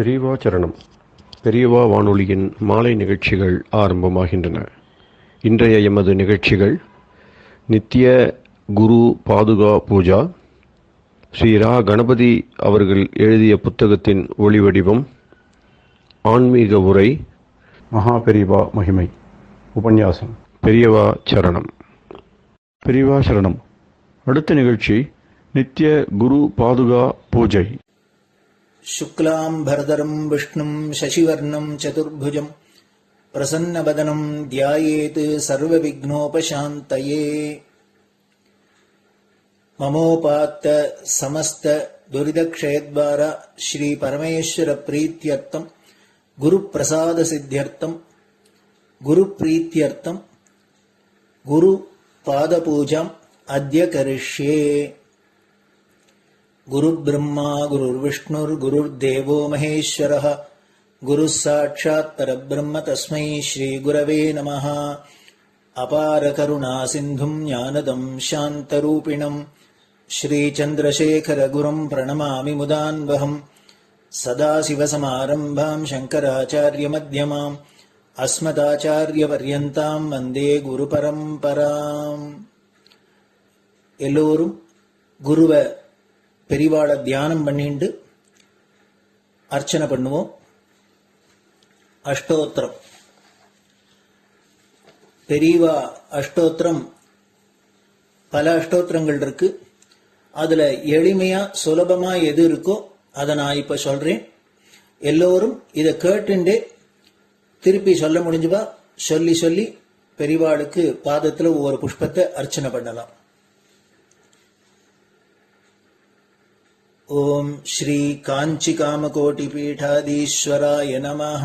பெரியவா சரணம். பெரியவா வானொலியின் மாலை நிகழ்ச்சிகள் ஆரம்பமாகின்றன. இன்றைய எமது நிகழ்ச்சிகள் நித்திய குரு பாதுகா பூஜா, ஸ்ரீ ரா கணபதி அவர்கள் எழுதிய புத்தகத்தின் ஒளிவடிவம், ஆன்மீக உரை, மகா பெரியவா மகிமை, உபன்யாசம். பெரியவா சரணம். பெரியவா சரணம். அடுத்த நிகழ்ச்சி நித்திய குரு பாதுகா பூஜை. शुक्लां भरदरं विष्णुं शशिवर्णं चतुर्भुजं प्रसन्नवदनं ध्यायेत् सर्वविघ्नोपशान्तये। ममोपात्त समस्त दुरितक्षयद्वारा श्री परमेश्वर प्रीत्यर्थं गुरुप्रसाद सिद्ध्यर्थं गुरुप्रीत्यर्थं गुरुपादपूजाम् अद्य करिष्ये। गुरुर्ब्रह्मा गुरुर्विष्णुर्गुरुर्देवो महेश्वरः गुरुः साक्षात् परब्रह्म तस्मै श्रीगुरवे नमः। अपार करुणासिन्धुं ज्ञानदं शान्तरूपिणं श्रीचन्द्रशेखरगुरुं प्रणमामि मुदान्वहम्। सदाशिवसमारम्भां शङ्कराचार्यमध्यमाम् अस्मदाचार्यपर्यन्तां वन्दे गुरुपरम्पराम्. எல்லோரும் குருவை பெரிவாளை தியானம் பண்ணிண்டு அர்ச்சனை பண்ணுவோம். அஷ்டோத்திரம். பெரியவா அஷ்டோத்திரம் பல அஷ்டோத்திரங்கள் இருக்கு. அதுல எளிமையா சுலபமா எது இருக்கோ அதை நான் இப்ப சொல்றேன். எல்லோரும் இதை கேட்டுண்டே திருப்பி சொல்ல முடிஞ்சுவா சொல்லி சொல்லி பெரிவாளுக்கு பாதத்துல ஒவ்வொரு புஷ்பத்தை அர்ச்சனை பண்ணலாம். ओम श्री कांची कामकोटि पीठाधीश्वराय नमः.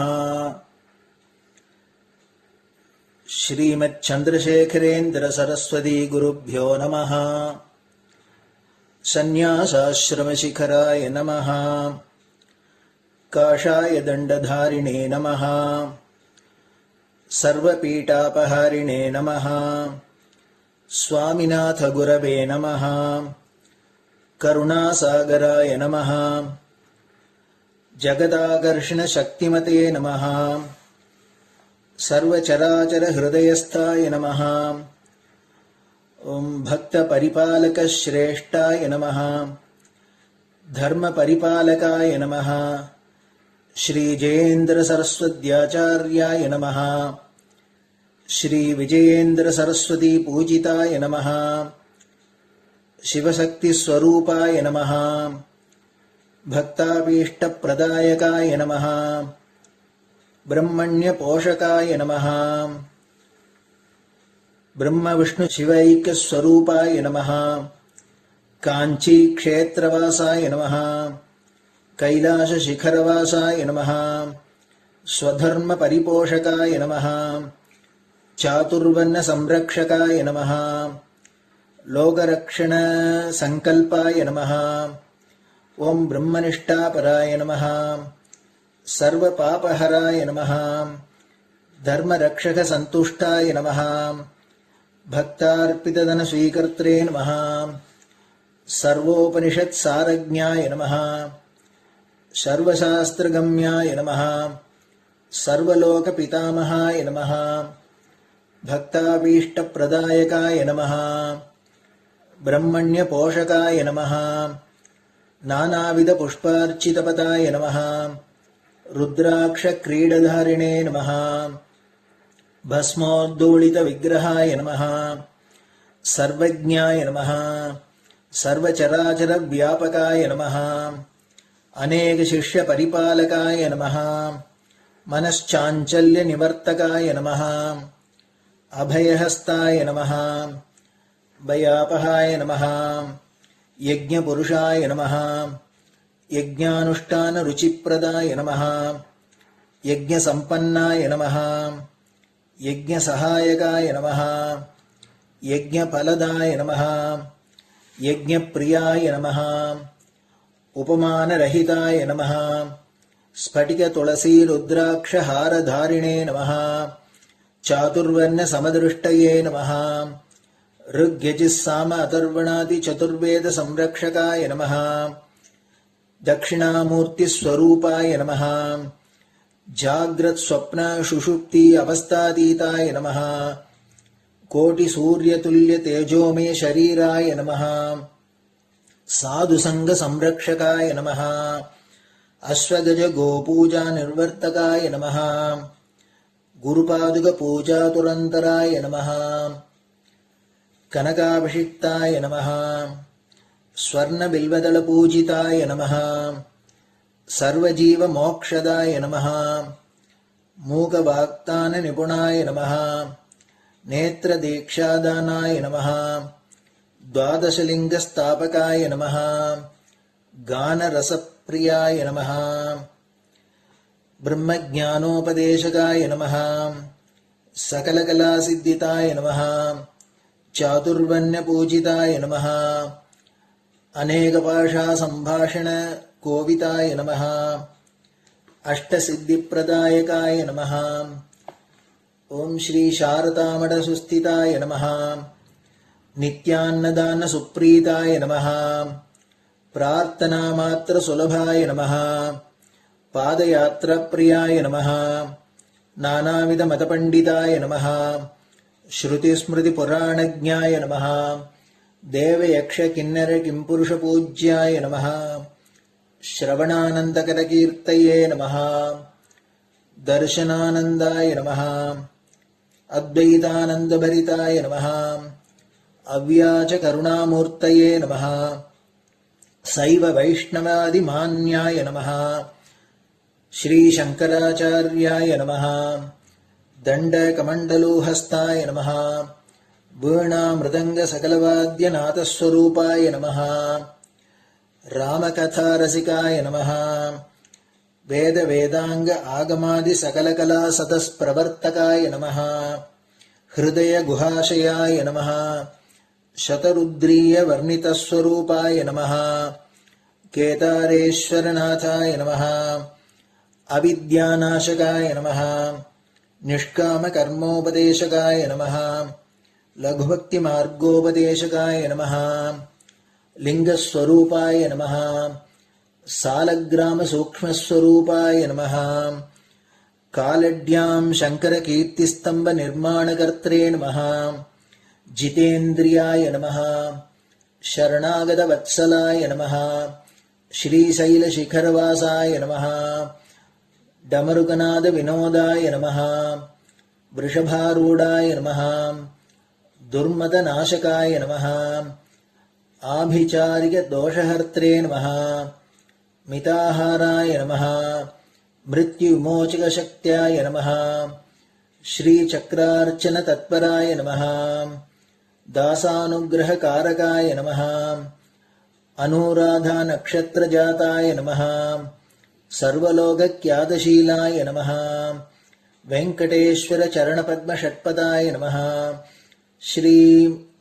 श्रीमत् चंद्रशेखरेन्द्र सरस्वती गुरुभ्यो नमः. संन्यासाश्रम शिखराय नमः. काषाय दंडधारिणे नमः. सर्वपीठापहारिणे नमः. स्वामिनाथ गुरवे नमः. करुणासागराय नमः. जगदाकर्षण शक्तिमते नमः. सर्वचराचर हृदयस्थाय नमः. ओम भक्त परिपालक श्रेष्ठाय नमः. धर्म परिपालकाय नमः. श्री जयेन्द्र सरस्वत्याचार्याय नमः. श्री विजयेन्द्र सरस्वती पूजिताय नमः. शिवशक्ति स्वरूपाय नमः. भक्ताभीष्ट प्रदायकाय नमः. ब्रह्मण्य पोषकाय नमः. ब्रह्म विष्णु शिवैक्य स्वरूपाय नमः. कांची क्षेत्रवासाय नमः. कैलाश शिखरवासाय नमः. स्वधर्म परिपोषकाय नमः. चातुर्वर्ण संरक्षकाय नमः. लोकरक्षण संकल्पाय नमः. ओम ब्रह्मनिष्ठापराय नमः. सर्वपापहराय नमः. धर्मरक्षक संतुष्टाय नमः. भक्तार्पितधन स्वीकर्त्रे नमः. सर्वोपनिषत् सारज्ञाय नमः. सर्वशास्त्रगम्याय नमः. सर्वलोक पितामहाय नमः. भक्ताभीष्ट प्रदायकाय नमः. ब्रह्मण्य पोषकाय नमः. नानाविध पुष्पार्चितपताय नमः. रुद्राक्ष क्रीडधारिणे नमः. भस्मोद्दोलित विग्रहाय नमः. सर्वज्ञाय नमः. सर्वचराचर व्यापकाय नमः. अनेक शिष्य परिपालकाय नमः. मनश्चाञ्चल्य निवर्तकाय नमः. अभयहस्ताय नमः. भयापहाय नमः. यज्ञपुरुषाय नमः. यज्ञानुष्ठान रुचिप्रदाय नमः. यज्ञसम्पन्नाय नमः. यज्ञसहायकाय नमः. यज्ञफलदाय नमः. यज्ञप्रियाय नमः. उपमानरहिताय नमः. स्फटिक तुलसी रुद्राक्ष हारधारिणे नमः. चातुर्वर्ण समदृष्टये नमः. ऋग्यजुस्साम अथर्वणादि चतुर्वेद संरक्षकाय नमः. दक्षिणामूर्तिस्वरूपाय नमः जाग्रत् स्वप्न सुषुप्ति अवस्थातीताय नमः कोटिसूर्यतुल्यतेजोमय शरीराय नमः साधुसङ्गसंरक्षकाय नमः अश्वगज गोपूजा निर्वर्तकाय नमः गुरुपादुकपूजातुरन्तराय नमः कनकाभिषिक्ताय नमः स्वर्णबिल्वदलपूजिताय नमः सर्वजीवमोक्षदाय नमः मूकवाक्ताननिपुणाय नमः नेत्रदीक्षादानाय नमः द्वादशलिङ्गस्थापकाय नमः गानरसप्रियाय नमः ब्रह्मज्ञानोपदेशकाय नमः सकलकलासिद्धिताय नमः चातुर्वर्ण्यपूजिताय नमः अनेकभाषासम्भाषण कोविताय नमः अष्टसिद्धिप्रदायकाय नमः ओम श्री शारदामठसुस्थिताय नमः नित्यान्नदानसुप्रीताय नमः प्रार्थनामात्रसुलभाय नमः पादयात्राप्रियाय नमः नानाविधमतपण्डिताय नमः श्रुतिस्मृतिपुराणज्ञाय नमः देवयक्षकिन्नरकिंपुरुषपूज्याय नमः श्रवणानन्दकरकीर्तये नमः दर्शनानन्दाय नमः अद्वैतानन्दभरिताय नमः अव्याजकरुणामूर्तये नमः शैव वैष्णवादिमान्याय नमः श्रीशङ्कराचार्याय नमः दण्डकमण्डलोहस्ताय नमः वीणामृदङ्गसकलवाद्यनाथस्वरूपाय नमः रामकथारसिकाय नमः वेदवेदाङ्ग आगमादिसकलकलासतस्प्रवर्तकाय नमः हृदयगुहाशयाय नमः शतरुद्रीयवर्णितस्वरूपाय नमः केदारेश्वरनाथाय नमः अविद्यानाशकाय नमः निष्कामकर्मोपदेशकाय नमः लघुभक्तिमार्गोपदेशकाय नमः लिङ्गस्वरूपाय नमः सालग्रामसूक्ष्मस्वरूपाय नमः कालड्यां शङ्करकीर्तिस्तम्भनिर्माणकर्त्रे नमः जितेन्द्रियाय नमः शरणागतवत्सलाय नमः श्रीशैलशिखरवासाय नमः डमरुकनादविनोदाय नमः वृषभारूढाय नमः दुर्मदनाशकाय नमः आभिचारिकदोषहर्त्रे नमः मिताहाराय नमः मृत्युविमोचकशक्त्याय नमः श्रीचक्रार्चनतत्पराय नमः दासानुग्रहकारकाय नमः अनुराधानक्षत्रजाताय नमः सर्वलोकख्यातशीलाय नमः वेङ्कटेश्वरचरणपद्मषट्पदाय नमः श्री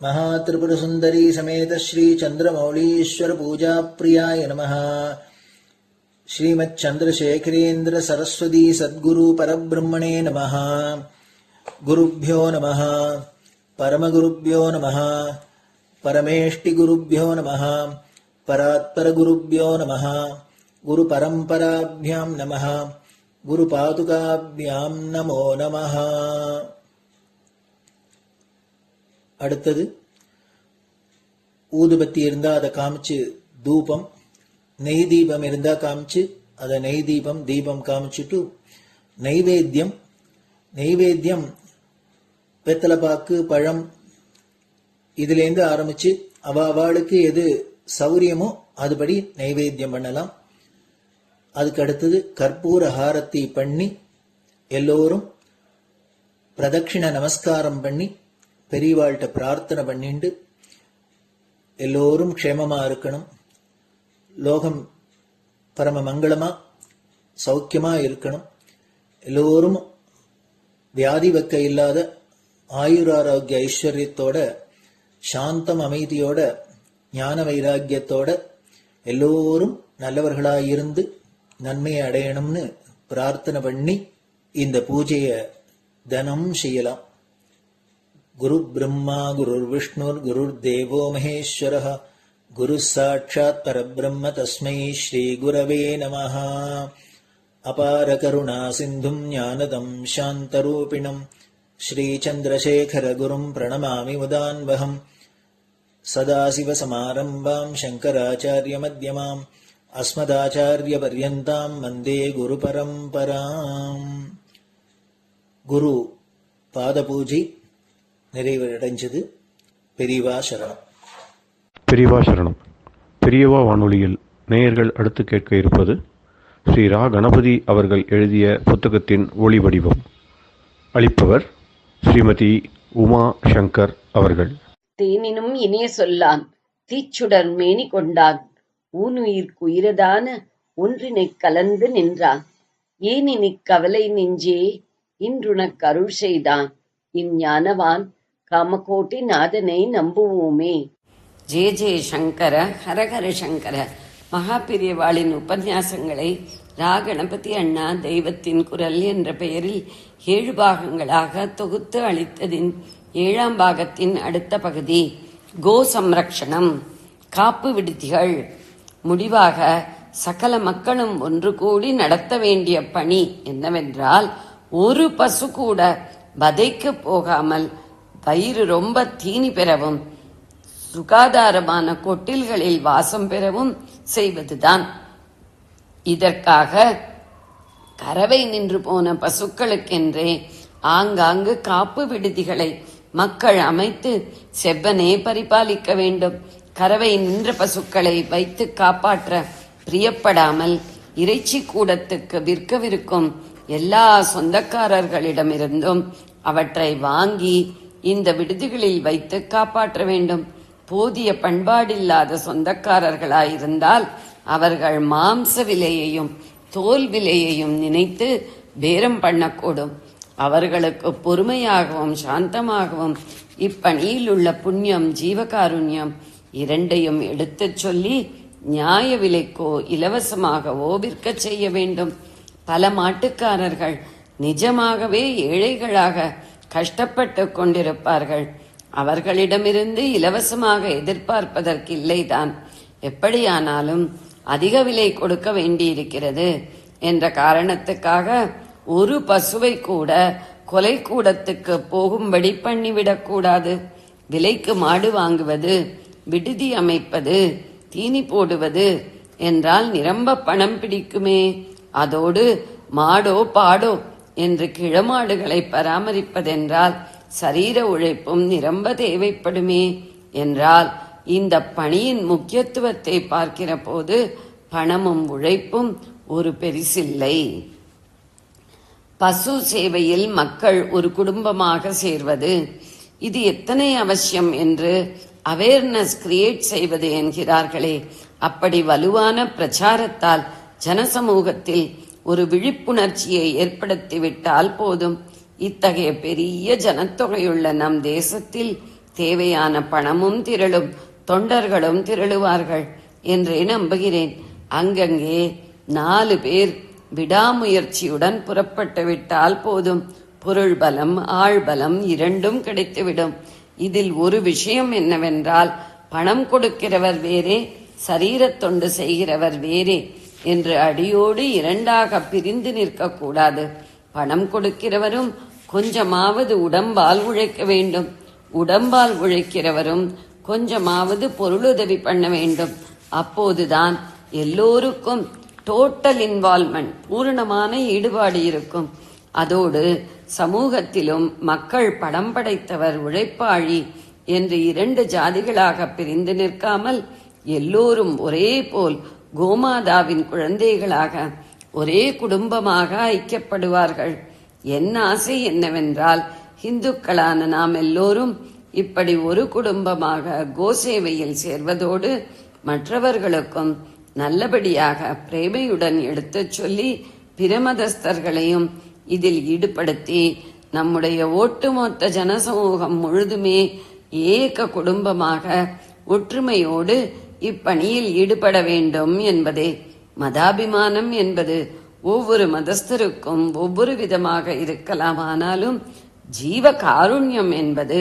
महात्रिपुरसुन्दरी समेत श्री चन्द्रमौलीश्वर पूजाप्रियाय नमः श्रीमच्चन्द्रशेखरेन्द्र सरस्वती सद्गुरु परब्रह्मणे नमः गुरुभ्यो नमः परमगुरुभ्यो नमः परमेष्टिगुरुभ्यो नमः परात्परगुरुभ्यो नमः गुरुपरम्पराभ्यां नमः गुरुपादुकाभ्यां नमो नमः. அடுத்தது ஊதுபத்தி இருந்தா அதை காமிச்சு தூபம், நெய் தீபம் இருந்தா காமிச்சு அதை நெய் தீபம் தீபம் காமிச்சுட்டு நைவேத்தியம் வெத்தலைப்பாக்கு பழம் இதுலேருந்து ஆரம்பிச்சு அவளுக்கு எது சௌரியமோ அதுபடி நைவேத்தியம் பண்ணலாம். அதுக்கு அடுத்தது கற்பூர ஹாரத்தி பண்ணி எல்லோரும் பிரதட்சிண நமஸ்காரம் பண்ணி பெரியவாள்கிட்ட பிரார்த்தனை பண்ணிண்டு எல்லோரும் க்ஷேமமா இருக்கணும், லோகம் பரம மங்களமா சௌக்கியமா இருக்கணும், எல்லோரும் வியாதி வெக்க இல்லாத ஆயுராரோக்கிய ஐஸ்வர்யத்தோட சாந்தம் அமைதியோட ஞான வைராக்கியத்தோட எல்லோரும் நல்லவர்களாயிருந்து நன்மையை அடையணும்னு பிரார்த்தனை பண்ணி இந்த பூஜையை தினம் செய்யலாம். குரு பிரம்மா குருர் விஷ்ணுர் குருர் தேவோ மகேஸ்வரः குரு சாட்சாத் பரபிரம்ம தஸ்மை ஸ்ரீ குரவே நமஹ. அபார கருணா சிந்தும் ஞானதம் சாந்தரூபிணம் ஸ்ரீ சந்திரசேகர குரும் பிரணமாமி முதான்வகம். சதாசிவசமாரம்பாம் சங்கராச்சாரிய மத்யமாம் அஸ்மதாச்சாரிய பர்யந்தாம் வந்தே குரு பரம்பராம். குரு பாத பூஜை நிறைவடைஞ்சது. பெரியவா சரணம். பெரியவா சரணம். பெரியவா வானொலியில் நேயர்கள் அடுத்து கேட்க இருப்பது ஸ்ரீ ரா கணபதி அவர்கள் எழுதிய புத்தகத்தின் ஒளி வடிவம். அளிப்பவர் ஸ்ரீமதி உமா சங்கர் அவர்கள். தேனினும் இனிய சொல்லான் தீச்சுடர் மேனி கொண்டான் ஊனுயிர்க்குயிரதான ஒன்றினைக் கலந்து நின்றான் ஏனினிக் கவலை நெஞ்சே இன்றுனக் அருள் செய்தான் இஞ்ஞானவான் காமகோட்டி நாதனை நம்புவோமே. ஜெய ஜெய சங்கர ஹரஹர சங்கர. மகாபெரியவாளின் உபன்யாசங்களை ரா கணபதி அண்ணா தெய்வத்தின் குரல் என்ற பெயரில் 7 பாகங்களாக தொகுத்து அளித்ததின் 7ஆம் பாகத்தின் அடுத்த பகுதி கோ சம்ரக்ஷணம், காப்பு விடுதிகள். முடிவாக சகல மக்களும் ஒன்று கூடி நடத்த வேண்டிய பணி என்னவென்றால், ஒரு பசு கூட வதைக்கு போகாமல் வயிறு ரொம்ப தீனி பெறவும் சுகாதாரமான கொட்டில்களில் வாசம் பெறவும் செய்வதுதான். இதற்காக கறவை நின்று போன பசுக்களுக்கென்றே ஆங்காங்கு காப்பு விடுதிகளை மக்கள் அமைத்து செவ்வனே பரிபாலிக்க வேண்டும். கறவை நின்ற பசுக்களை வைத்து காப்பாற்ற பிரியப்படாமல் இறைச்சி கூடத்துக்கு விற்கவிருக்கும் எல்லா சொந்தக்காரர்களிடமிருந்தும் அவற்றை வாங்கி இந்த விடுதிகளில் வைத்து காப்பாற்ற வேண்டும். போதிய பண்பாடில்லாத சொந்தக்காரர்களாயிருந்தால் அவர்கள் மாம்ச விலையையும் தோல் விலையையும் நினைத்து பேரம் பண்ணக்கூடும். அவர்களுக்கு பொறுமையாகவும் சாந்தமாகவும் இப்பணியில் உள்ள புண்ணியம் ஜீவகாருண்யம் இரண்டையும் எடுத்துச் சொல்லி நியாய விலைக்கோ இலவசமாகவோ விற்க செய்ய வேண்டும். பல மாட்டுக்காரர்கள் நிஜமாகவே ஏழைகளாக கஷ்டப்பட்டு கொண்டிருப்பார்கள். அவர்களிடமிருந்து இலவசமாக எதிர்பார்ப்பதற்கில்லைதான். எப்படியானாலும் அதிக விலை கொடுக்க வேண்டியிருக்கிறது என்ற காரணத்துக்காக ஒரு பசுவை கூட கொலை கூடத்துக்கு போகும்படி பண்ணிவிடக்கூடாது. விலைக்கு மாடு வாங்குவது, விடுதி அமைப்பது, தீனி போடுவது என்றால் நிரம்ப பணம் பிடிக்குமே. அதோடு மாடோ பாடோ என்று கிழமாடுகளை பராமரிப்பதென்றால் சரீர உழைப்பும் நிரம்ப தேவைப்படுமே. என்றால் இந்த பணியின் முக்கியத்துவத்தை பார்க்கிற போது பணமும் உழைப்பும் ஒரு பெரிசில்லை. பசு சேவையில் மக்கள் ஒரு குடும்பமாக சேர்வது, இது எத்தனை அவசியம் என்று அவேர்னஸ் கிரியேட் செய்வது என்கிறார்களே, அப்படி வலுவான பிரச்சாரத்தால் ஜனசமூகத்தில் ஒரு விழிப்புணர்ச்சியை ஏற்படுத்திவிட்டால் போதும். இத்தகைய பெரிய ஜனத்தொகையுள்ள நம் தேசத்தில் தேவையான பணமும் திரளும், தொண்டர்களும் திரளுவார்கள் என்றே நம்புகிறேன். அங்கங்கே 4 பேர் விடாமுயற்சியுடன் புறப்பட்டு விட்டால் போதும். பொருள் பலம் ஆள் பலம் இரண்டும் கிடைத்துவிடும். இதில் ஒரு விஷயம் என்னவென்றால், பணம் கொடுக்கிறவர் வேறே சரீரத் தொண்டு செய்கிறவர் வேறே என்று அடியோடு 2ஆக பிரிந்து நிற்கக்கூடாது. பணம் கொடுக்கிறவரும் கொஞ்சமாவது உடம்பால் உழைக்க வேண்டும். உடம்பால் உழைக்கிறவரும் கொஞ்சமாவது பொருளுதவி பண்ண வேண்டும். அப்போதுதான் எல்லோருக்கும் டோட்டல் இன்வால்வ்மெண்ட், பூரணமான ஈடுபாடு இருக்கும். அதோடு சமூகத்திலும் மக்கள் படம் படைத்தவர் உழைப்பாளி என்று 2 ஜாதிகளாக பிரிந்து நிற்காமல் எல்லோரும் ஒரே போல் கோமாதாவின் குழந்தைகளாக ஒரே குடும்பமாக ஐக்கியப்படுவார்கள். என் ஆசை என்னவென்றால், இந்துக்களான நாம் எல்லோரும் இப்படி ஒரு குடும்பமாக கோசேவையில் சேர்வதோடு மற்றவர்களுக்கும் நல்லபடியாக பிரேமையுடன் எடுத்துச் சொல்லி பிரமதஸ்தர்களையும் இதில் ஈடுபடுத்தி நம்முடைய ஒட்டுமொத்த ஜனசமூகம் முழுதுமே ஏக குடும்பமாக ஒற்றுமையோடு இப்பணியில் ஈடுபட வேண்டும் என்பதே. மதாபிமானம் என்பது ஒவ்வொரு மதஸ்தருக்கும் ஒவ்வொரு விதமாக இருக்கலாம். ஆனாலும் ஜீவ காருண்யம் என்பது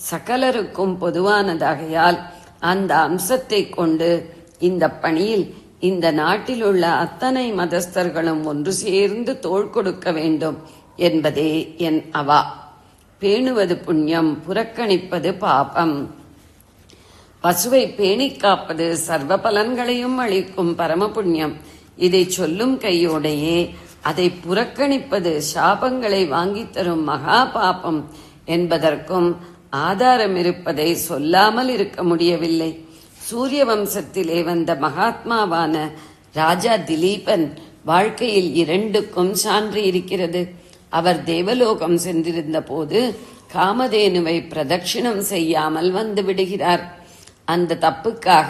சகலருக்கும் பொதுவானதாகையால் அந்த அம்சத்தை கொண்டு இந்த பணியில் இந்த நாட்டில் உள்ள அத்தனை மதஸ்தர்களும் ஒன்று சேர்ந்து தோள் கொடுக்க வேண்டும் என்பதே என் அவா. பேணுவது புண்ணியம், புறக்கணிப்பது பாபம். பசுவை பேணிக் காப்பது சர்வ பலன்களையும் அளிக்கும் பரம புண்ணியம். இதை சொல்லும் கையோடையே அதை புறக்கணிப்பது சாபங்களை வாங்கித் தரும் மகா பாபம் என்பதற்கும் ஆதாரம் இருப்பதை சொல்லாமல் இருக்க முடியவில்லை. சூரிய வம்சத்திலே வந்த மகாத்மாவான ராஜா திலீபன் வாழ்க்கையில் இரண்டுக்கும் சான்று இருக்கிறது. அவர் தேவலோகம் சென்றிருந்த போது காமதேனுவை பிரதட்சிணம் செய்யாமல் வந்து விடுகிறார். அந்த தப்புக்காக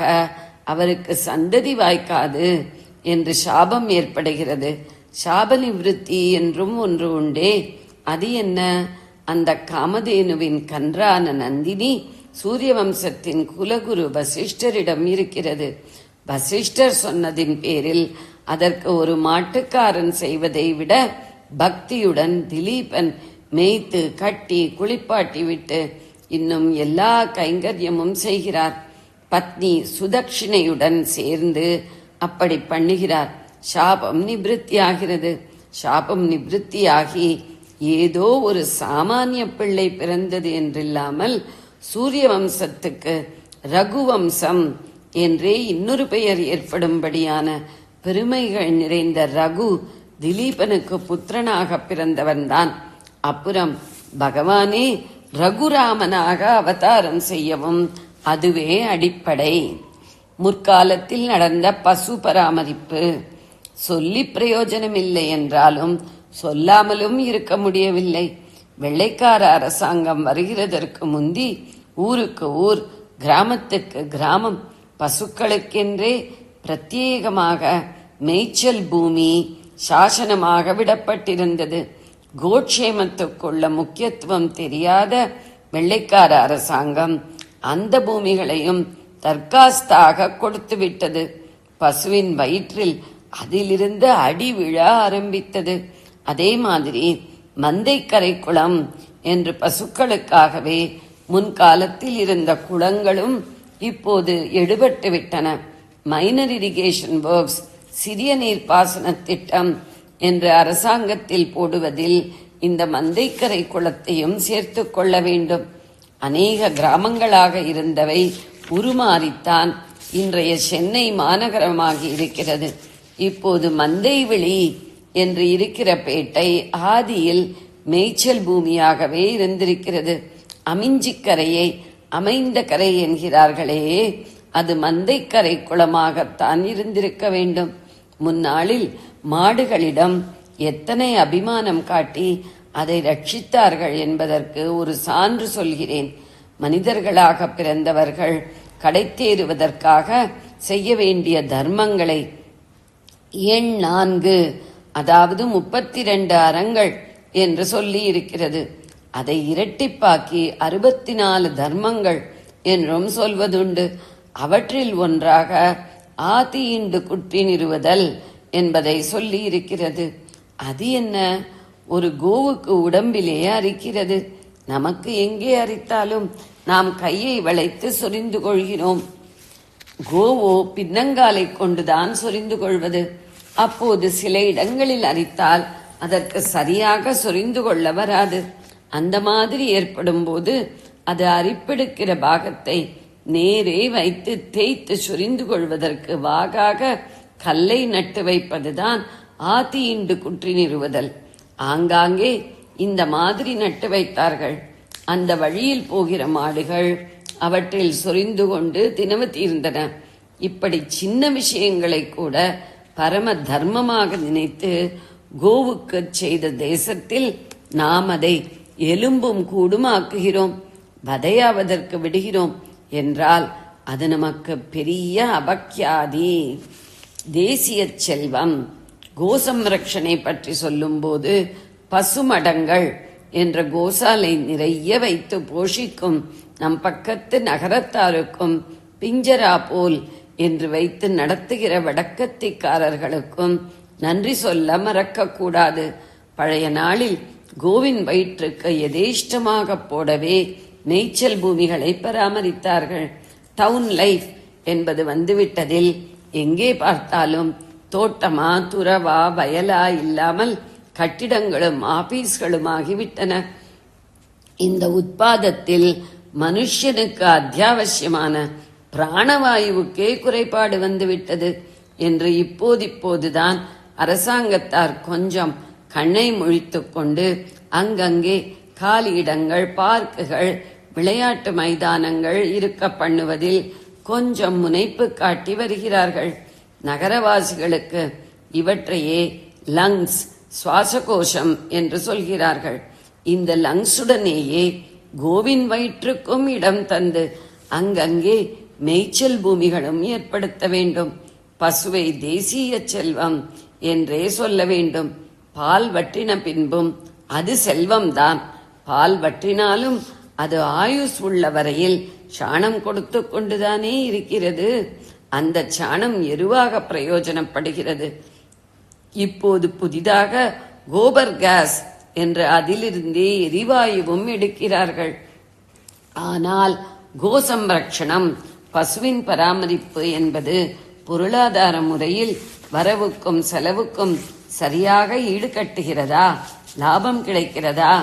அவருக்கு சந்ததி வாய்க்காது என்று சாபம் ஏற்படுகிறது. சாப நிவிருத்தி என்றும் ஒன்று உண்டே. அது என்ன? அந்த காமதேனுவின் கன்றான நந்தினி சூரிய வம்சத்தின் குலகுரு வசிஷ்டரிடம் இருக்கிறது. வசிஷ்டர் சொன்னதின் பேரில் அதற்கு ஒரு மாட்டுக்காரன் செய்வதை விட பக்தியுடன் திலீபன் மேய்த்து கட்டி குளிப்பாட்டி விட்டு இன்னும் எல்லா கைங்கரியமும் செய்கிறார். பத்னி சுதக்ஷிணையுடன் சேர்ந்து அப்படி பண்ணுகிறார். சாபம் நிவிருத்தியாகிறது. சாபம் நிவிருத்தியாகி ஏதோ ஒரு சாமானிய பிள்ளை பிறந்தது என்றில்லாமல் சூரிய வம்சத்துக்கு ரகுவம்சம் என்றே இன்னொரு பெயர் ஏற்படும்படியான பெருமைகள் நிறைந்த ரகு திலீபனுக்கு புத்திரனாக பிறந்தவன்தான். அப்புறம் பகவானே ரகுராமனாக அவதாரம் செய்யவும் அதுவே அடிப்படை. முற்காலத்தில் நடந்த பசு பராமரிப்பு சொல்லி பிரயோஜனமில்லை என்றாலும் சொல்லாமலும் இருக்க முடியவில்லை. வெள்ளைக்கார அரசாங்கம் வருகிறதற்கு முந்தி ஊருக்கு ஊர், கிராமத்துக்கு கிராமம் பசுக்களுக்கென்றே பிரத்யேகமாக மேய்ச்சல் பூமி சாசனமாக விடப்பட்டிருந்தது. கோட்சேமத்துக்குள்ள முக்கியத்துவம் தெரியாத வெள்ளைக்கார அரசாங்கம் அந்த பூமிகளையும் தற்காஸ்தாக கொடுத்து விட்டது. பசுவின் வயிற்றில் அதிலிருந்து அடி விழ ஆரம்பித்தது. அதே மாதிரி மந்தைக்கரை குளம் என்று பசுக்களுக்காகவே முன்காலத்தில் இருந்த குளங்களும் இப்போது எடுபட்டு விட்டன. மைனர் இரிகேஷன் ஒர்க்ஸ், சிறிய நீர்ப்பாசன திட்டம் என்று அரசாங்கத்தில் போடுவதில் இந்த மந்தைக்கரை குளத்தையும் சேர்த்து கொள்ள வேண்டும். அநேக கிராமங்களாக இருந்தவை உருமாறித்தான் இன்றைய சென்னை மாநகரமாகி இருக்கிறது. இப்போது மந்தைவெளி என்று இருக்கிற பேட்டை ஆதியில் மேய்ச்சல் பூமியாகவே இருந்திருக்கிறது. அமிஞ்சிக்கரையை அமைந்த கரை என்கிறார்களே, அது மந்தைக்கரை குளமாகத்தான் இருந்திருக்க வேண்டும். முன்னாளில் மாடுகளிடம் எத்தனை அபிமானம் காட்டி அதை ரட்சித்தார்கள் என்பதற்கு ஒரு சான்று சொல்கிறேன். மனிதர்களாக பிறந்தவர்கள் கடைத்தேறுவதற்காக செய்ய வேண்டிய தர்மங்களை எண் 4, அதாவது 32 அறங்கள் என்று சொல்லி இருக்கிறது. அதை இரட்டிப்பாக்கி 64 தர்மங்கள் என்றும் சொல்வதுண்டு. அவற்றில் ஒன்றாக ஆதியிண்டு குற்றி நிறுவுதல் என்பதை சொல்லி இருக்கிறது. அது என்ன? ஒரு கோவுக்கு உடம்பிலே அரிக்கிறது. நமக்கு எங்கே அரித்தாலும் நாம் கையை வளைத்து சொரிந்து கொள்கிறோம். கோவோ பின்னங்காலை கொண்டுதான் சொரிந்து கொள்வது. அப்போது சில இடங்களில் அரித்தால் அதற்கு சரியாக சொரிந்து கொள்ள வராது. அந்த மாதிரி ஏற்படும் போது அது அரிப்பெடுக்கிற பாகத்தை நேரே வைத்து தேய்த்து சொரிந்து கொள்வதற்கு வாகாக கல்லை நட்டு வைப்பதுதான் ஆதியிண்டு குற்றி நிறுவுதல். ஆங்காங்கே இந்த மாதிரி நட்டு வைத்தார்கள். அந்த வழியில் போகிற மாடுகள் அவற்றில் சொரிந்து கொண்டு தினவு தீர்ந்தன. இப்படி சின்ன விஷயங்களை கூட பரம தர்மமாக நினைத்து கோவுக்கு செய்த தேசத்தில் நாம் அதை எலும்பும் கூடுமாக்குகிறோம், வதையாவதற்கு விடுகிறோம் என்றால் அது நமக்கு பெரிய அபக்யாதி. தேசிய செல்வம் கோசம்ரட்சணை பற்றி சொல்லும்போது பசுமடங்கள் என்ற கோசாலை நிறைய வைத்து போஷிக்கும் நம் பக்கத்து நகரத்தாருக்கும் பிஞ்சரா போல் என்று வைத்து நடத்துகிற வடக்கத்திக்காரர்களுக்கும் நன்றி சொல்ல மறக்கக்கூடாது. பழைய நாளில் கோவின் வயிற்றுக்கு யதேஷ்டமாக போடவே மேய்ச்சல் பூமிகளை பராமரித்தார்கள். டவுன் லைஃப் என்பது வந்துவிட்டதில் எங்கே பார்த்தாலும் தோட்டமா துறவா வயலா இல்லாமல் கட்டிடங்களும் ஆபீஸ்களும் ஆகிவிட்டன. இந்த உட்பாதத்தில் மனுஷனுக்கு அத்தியாவசியமான பிராணவாயுவுக்கே குறைபாடு வந்துவிட்டது என்று இப்போதுதான் அரசாங்கத்தார் கொஞ்சம் கண்ணை முழித்துக் கொண்டு அங்கங்கே காலி இடங்கள், பார்க்குகள், விளையாட்டு மைதானங்கள் இருக்க பண்ணுவதில் கொஞ்சம் முனைப்பு காட்டி வருகிறார்கள். நகரவாசிகளுக்கு இவற்றையே லங்ஸ், சுவாசகோஷம் என்று சொல்கிறார்கள். இந்த லங்ஸுடனேயே கோவின் வயிற்றுக்கும் இடம் தந்து அங்கங்கே மேய்ச்சல் பூமிகளும் ஏற்படுத்த வேண்டும். பசுவை தேசிய செல்வம் என்றே சொல்ல வேண்டும். பால் வற்றின பின்பும் அது செல்வம்தான். பால் வற்றினாலும் அது ஆயுஸ் உள்ள வரையில் சாணம் கொடுத்து கொண்டுதானே இருக்கிறது. அந்த சாணம் எருவாக பிரயோஜனப்படுகிறது. இப்போது புதிதாக கோபர் கேஸ் என்று அதிலிருந்தே எரிவாயுவும் எடுக்கிறார்கள். ஆனால் கோசம்ரக்ஷணம், பசுவின் பராமரிப்பு என்பது பொருளாதார முறையில் வரவுக்கும் செலவுக்கும் சரியாக ஈடுகட்டுகிறதா, லாபம் கிடைக்கிறதா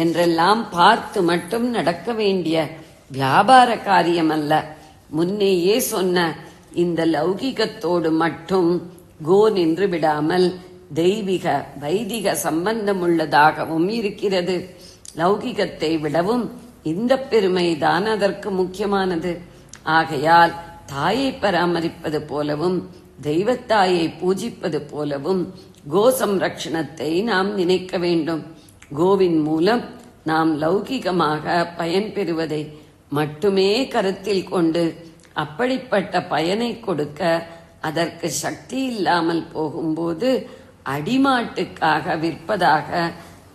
என்றெல்லாம் பார்த்து மட்டும் நடக்க வேண்டிய வியாபார காரியம் அல்ல. முன்னேயே சொன்ன இந்த லௌகிகத்தோடு மட்டும் கோ நின்று விடாமல் தெய்வீக வைதிக சம்பந்தமுள்ளதாகவும் இருக்கிறது. லௌகிகத்தை விடவும் இந்த பெருமைதான் அதற்கு முக்கியமானது. ஆகையால் தாயை பராமரிப்பது போலவும் தெய்வத்தாயை பூஜிப்பது போலவும் கோ சம்ரக்ஷணத்தை நாம் நினைக்க வேண்டும். கோவின் மூலம் நாம் லௌகிகமாக பயன் பெறுவதை மட்டுமே கருத்தில் கொண்டு அப்படிப்பட்ட பயனை கொடுக்க அதற்கு சக்தி இல்லாமல் போகும்போது அடிமாட்டுக்காக விற்பதாக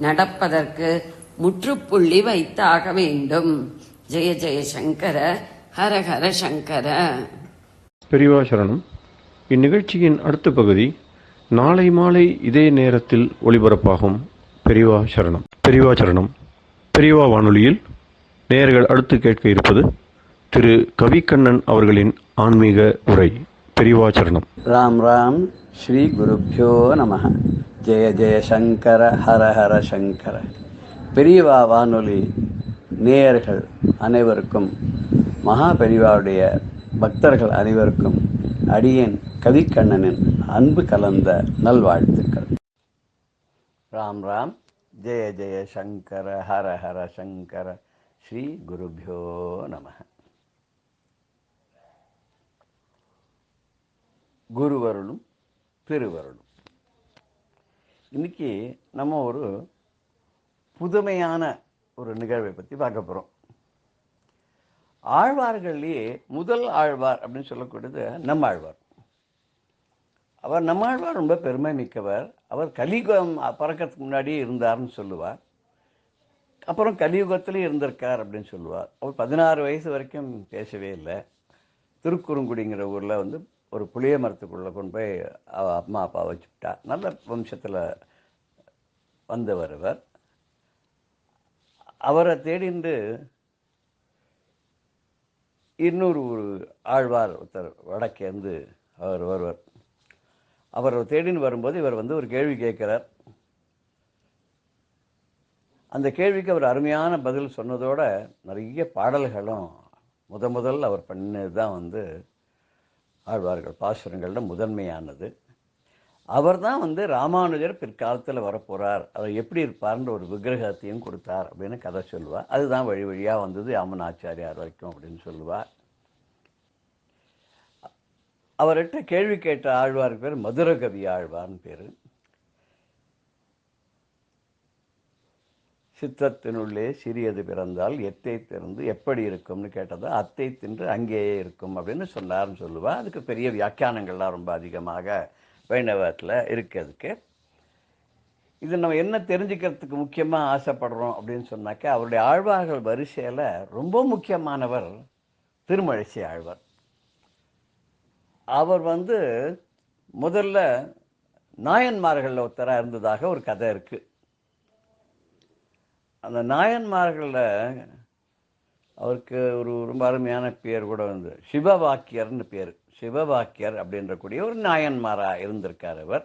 நடப்பதற்கு முற்றுப்புள்ளி வைத்தாக வேண்டும். ஜெய ஜெய சங்கர, ஹர ஹர சங்கர. பெரியவா சரணம். இந்நிகழ்ச்சியின் அடுத்த பகுதி நாளை மாலை இதே நேரத்தில் ஒளிபரப்பாகும். பெரியவா சரணம். பெரியவா சரணம். பெரியவா வானொலியில் நேயர்கள் அடுத்து கேட்க இருப்பது திரு கவிக்கண்ணன் அவர்களின் ஆன்மீக உரை. பெரியவா சரணம். ராம் ராம். ஸ்ரீ குருப்யோ நமஹ. ஜெய ஜெய சங்கர, ஹர ஹர சங்கர. பெரியவா வானொலி நேயர்கள் அனைவருக்கும், மகா பெரியவாவுடைய பக்தர்கள் அனைவருக்கும் அடியேன் கவிக்கண்ணனின் அன்பு கலந்த நல்வாழ்த்துக்கள். ராம் ராம். ஜெய ஜெய சங்கர, ஹர ஹர சங்கர. ஸ்ரீ குருப்யோ நமஹ. குருவருளும் திருவருளும். இன்னைக்கு நம்ம ஒரு புதுமையான ஒரு நிகழ்வை பற்றி பார்க்க போகிறோம். ஆழ்வார்கள்லேயே முதல் ஆழ்வார் அப்படின்னு சொல்லக்கூடியது நம்மாழ்வார். அவர் நம்மாழ்வார் ரொம்ப பெருமை மிக்கவர். அவர் கலியுகம் பிறக்கிறதுக்கு முன்னாடியே இருந்தார்னு சொல்லுவார். அப்புறம் கலியுகத்திலே இருந்திருக்கார் அப்படின்னு சொல்லுவார். அவர் 16 வயசு வரைக்கும் பேசவே இல்லை. திருக்குறுங்குடிங்கிற ஊரில் வந்து ஒரு புளிய மரத்துக்குள்ளே கொண்டு போய் அம்மா அப்பா வச்சுக்கிட்டா. நல்ல வம்சத்தில் வந்தவர் அவர். அவரை தேடிண்டு இன்னொரு ஒரு ஆழ்வார் ஒருத்தர் வடக்கேந்து அவர் வருவார். அவர் தேடின்னு வரும்போது இவர் வந்து ஒரு கேள்வி கேட்குறார். அந்த கேள்விக்கு அவர் அருமையான பதில் சொன்னதோட நிறைய பாடல்களும் முதல் அவர் பண்ணது தான் வந்து ஆழ்வார்கள் பாசுரங்களில் முதன்மையானது. அவர் தான் வந்து ராமானுஜர் பிற்காலத்தில் வரப்போகிறார், அவர் எப்படி இருப்பார்ன்ற ஒரு விக்கிரகத்தையும் கொடுத்தார் அப்படின்னு கதை சொல்லுவார். அதுதான் வழி வழியாக வந்தது அம்மனாச்சாரியார் வரைக்கும் அப்படின்னு சொல்லுவார். அவர்கிட்ட கேள்வி கேட்ட ஆழ்வாருக்கு பேர் மதுரகவி ஆழ்வார்னு பேர். சித்தத்தினுள்ளே சிறியது பிறந்தால் எத்தை திறந்து எப்படி இருக்கும்னு கேட்டதா அத்தை தின்று அங்கேயே இருக்கும் அப்படின்னு சொன்னார்னு சொல்லுவாள். அதுக்கு பெரிய வியாக்கியானங்கள்லாம் ரொம்ப அதிகமாக வைணவத்தில் இருக்கிறதுக்கு. இது நம்ம என்ன தெரிஞ்சுக்கிறதுக்கு முக்கியமாக ஆசைப்படுறோம் அப்படின்னு சொன்னாக்கா, அவருடைய ஆழ்வார்கள் வரிசையில் ரொம்ப முக்கியமானவர் திருமழிசை ஆழ்வார். அவர் வந்து முதல்ல நாயன்மார்களில் ஒருத்தராக இருந்ததாக ஒரு கதை இருக்குது. அந்த நாயன்மார்களில் அவருக்கு ஒரு ரொம்ப அருமையான பேர் கூட வந்து சிவவாக்கியர்னு பேர். சிவவாக்கியர் அப்படின்ற கூடிய ஒரு நாயன்மாராக இருந்திருக்கார் அவர்.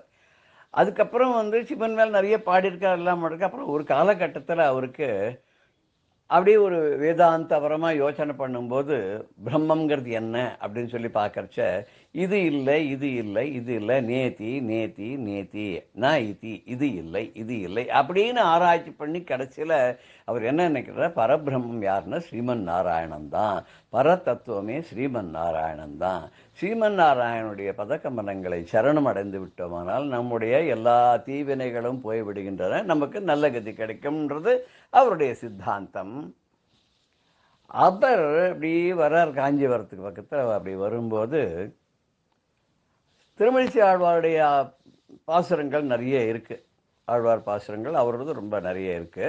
அதுக்கப்புறம் வந்து சிவன் மேல் நிறைய பாடியிருக்கார், எல்லாம் பண்ணிருக்கார். அப்புறம் ஒரு காலகட்டத்தில் அவருக்கு அப்படியே ஒரு வேதாந்தபரமா யோசனை பண்ணும்போது பிரம்மங்கிறது என்ன அப்படின்னு சொல்லி பார்க்கறச்ச இது இல்லை, இது இல்லை, இது இல்லை, நேத்தி நேத்தி நேத்தி நான் இத்தி, இது இல்லை, இது இல்லை அப்படின்னு ஆராய்ச்சி பண்ணி கடைசியில் அவர் என்ன நினைக்கிறார், பரபிரம்மம் யாருன்னா ஸ்ரீமன் நாராயணன் தான், பரதத்துவமே ஸ்ரீமன் நாராயணன் தான். ஸ்ரீமன் நாராயணனுடைய பதக்கமலங்களை சரணம் அடைந்து விட்டோமானால் நம்முடைய எல்லா தீவினைகளும் போய்விடுகின்றன, நமக்கு நல்ல கதி கிடைக்கும்ன்றது அவருடைய சித்தாந்தம். அவர் அப்படி வர்றார் காஞ்சிபுரத்துக்கு பக்கத்தில். அப்படி வரும்போது திருமழிசை ஆழ்வாருடைய பாசுரங்கள் நிறைய இருக்கு. ஆழ்வார் பாசுரங்கள் அவரது ரொம்ப நிறைய இருக்கு.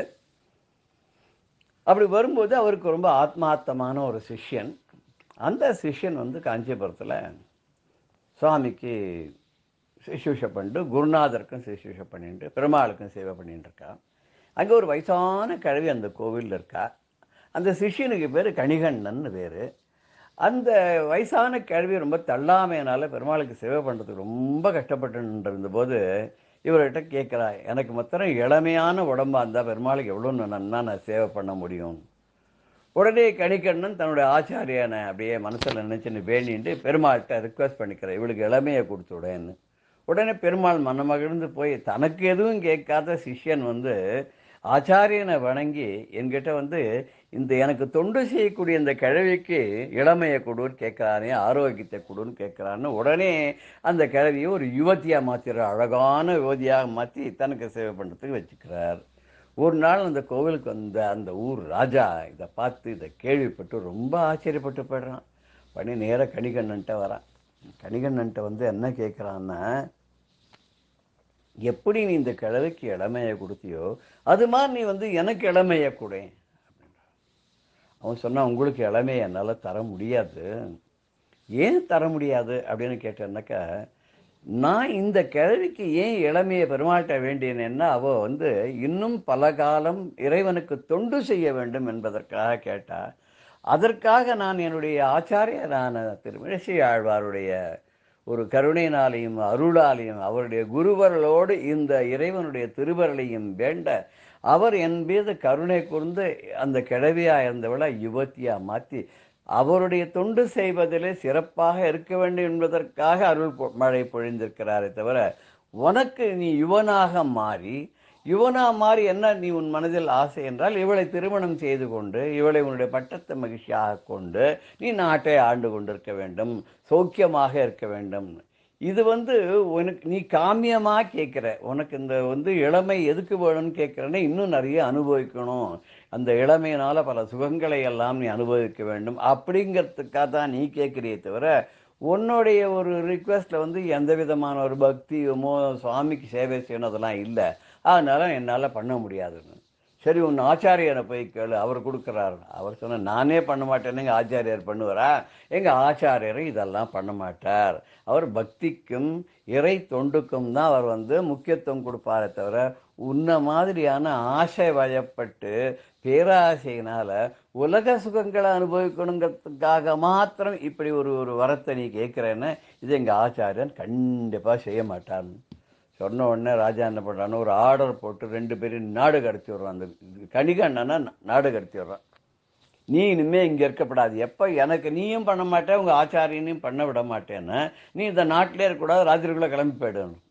அப்படி வரும்போது அவருக்கு ரொம்ப ஆத்மார்த்தமான ஒரு சிஷ்யன். அந்த சிஷ்யன் வந்து காஞ்சிபுரத்தில் சுவாமிக்கு சிசூஷை பண்ணிட்டு, குருநாதருக்கும் சிசூஷை பண்ணிட்டு, பெருமாளுக்கும் சேவை பண்ணிட்டு இருக்கா. அங்கே ஒரு வயசான கிழவி அந்த கோவிலில் இருக்கா. அந்த சிஷ்யனுக்கு பேர் கணிகண்ணன் பேர். அந்த வயசான கிழவி ரொம்ப தள்ளாமையினால பெருமாளுக்கு சேவை பண்ணுறதுக்கு ரொம்ப கஷ்டப்பட்டு இருந்தபோது இவர்கிட்ட கேட்குறா, எனக்கு மாத்திரம் இளமையான உடம்பாக இருந்தால் பெருமாளுக்கு எவ்வளோ நன்னா நான் சேவை பண்ண முடியும். உடனே கணிகண்ணன் தன்னுடைய ஆச்சாரியனை அப்படியே மனசில் நினைச்சுன்னு வேண்டிட்டு பெருமாள்கிட்ட ரிக்வெஸ்ட் பண்ணிக்கிறேன், இவளுக்கு இளமையை கொடுத்துடேன்னு. உடனே பெருமாள் மனமகிழ்ந்து போய் தனக்கு எதுவும் கேட்காத சிஷ்யன் வந்து ஆச்சாரியனை வணங்கி என்கிட்ட வந்து இந்த எனக்கு தொண்டு செய்யக்கூடிய இந்த கிழவிக்கு இளமையை கொடுன்னு கேட்குறானே, ஆரோக்கியத்தை கொடுன்னு கேட்குறான்னு உடனே அந்த கிழவியை ஒரு யுவதியாக மாற்றிடுற, அழகான யுவதியாக மாற்றி தனக்கு சேவை பண்ணுறதுக்கு வச்சுக்கிறார். ஒரு நாள் அந்த கோவிலுக்கு வந்த அந்த ஊர் ராஜா இதை பார்த்து இதை கேள்விப்பட்டு ரொம்ப ஆச்சரியப்பட்டு போய்ட்றான். பண்ணி நேராக கணிகண்ணன்ட்ட வரான். கணிகண்ணன்ட்ட வந்து என்ன கேட்குறான்னா, எப்படி நீ இந்த கிழவிக்கு இளமையை கொடுத்தியோ அது மாதிரி நீ வந்து எனக்கு இளமையை கொடு அப்படின்ற. அவன் சொன்னான், உங்களுக்கு இளமையை என்னால் தர முடியாது. ஏன் தர முடியாது அப்படின்னு கேட்டேன்னாக்கா, நான் இந்த கிழவிக்கு ஏன் இளமையை பெருமாட்ட வேண்டியேன்னா, அவள் வந்து இன்னும் பல காலம் இறைவனுக்கு தொண்டு செய்ய வேண்டும் என்பதற்காக கேட்டா. அதற்காக நான் என்னுடைய ஆச்சாரியரான திருமழிசை ஆழ்வாருடைய ஒரு கருணையினாலையும் அருளாலையும் அவருடைய குருவர்களோடு இந்த இறைவனுடைய திருவருளையும் வேண்ட அவர் என் மீது கருணை கூர்ந்து அந்த கிழவியாக இருந்தவளை யுவத்தியாக மாற்றி அவருடைய தொண்டு செய்வதிலே சிறப்பாக இருக்க வேண்டும் என்பதற்காக அருள் மழை பொழிந்திருக்கிறாரே தவிர, உனக்கு நீ யுவனாக மாறி என்ன நீ உன் மனதில் ஆசை என்றால் இவளை திருமணம் செய்து கொண்டு இவளை உன்னுடைய பட்டத்தை மகிழ்ச்சியாக கொண்டு நீ நாட்டை ஆண்டு கொண்டிருக்க வேண்டும், சௌக்கியமாக இருக்க வேண்டும். இது வந்து உனக்கு நீ காமியமாக கேட்குற, உனக்கு இந்த வந்து இளமை எதுக்கு வேணும்னு கேட்குறேன்னா இன்னும் நிறைய அனுபவிக்கணும், அந்த இளமையினால் பல சுகங்களை எல்லாம் நீ அனுபவிக்க வேண்டும் அப்படிங்கிறதுக்காக தான் நீ கேட்குறியே தவிர, உன்னுடைய ஒரு ரிக்வெஸ்ட்டில் வந்து எந்த விதமான ஒரு பக்தியுமோ சுவாமிக்கு சேவை செய்யணும் அதெல்லாம் இல்லை, அதனால என்னால் பண்ண முடியாதுன்னு. சரி, உன் ஆச்சாரியனை போய் கேளு, அவர் கொடுக்குறாரு. அவர் சொன்ன, நானே பண்ண மாட்டேன்னு எங்கள் ஆச்சாரியர் பண்ணுவாரா? எங்கள் ஆச்சாரியரை இதெல்லாம் பண்ண மாட்டார். அவர் பக்திக்கும் இறை தொண்டுக்கும் தான் அவர் வந்து முக்கியத்துவம் கொடுப்பாரே தவிர, உன்ன மாதிரியான ஆசை வயப்பட்டு பேராசையினால உலக சுகங்களை அனுபவிக்கணுங்கிறதுக்காக மாத்திரம் இப்படி ஒரு வரத்தை நீ கேட்குறேன்னு இது எங்கள் ஆச்சாரியன் கண்டிப்பாக செய்ய மாட்டார்னு சொன்ன உடனே ராஜா என்ன பண்ணுறான்னு ஒரு ஆர்டர் போட்டு 2 பேரும் நாடு கடத்தி விட்றான். அந்த கணிகண்ணனா நாடு கடத்தி விட்றான். நீ இனிமேல் இங்கே இருக்கப்படாது, எப்போ எனக்கு நீயும் பண்ண மாட்டேன் உங்கள் ஆச்சாரியனையும் பண்ண விட மாட்டேன்னு நீ இந்த நாட்டிலே இருக்கக்கூடாது, ராத்திரிக்குள்ளே கிளம்பி போயிடணும்.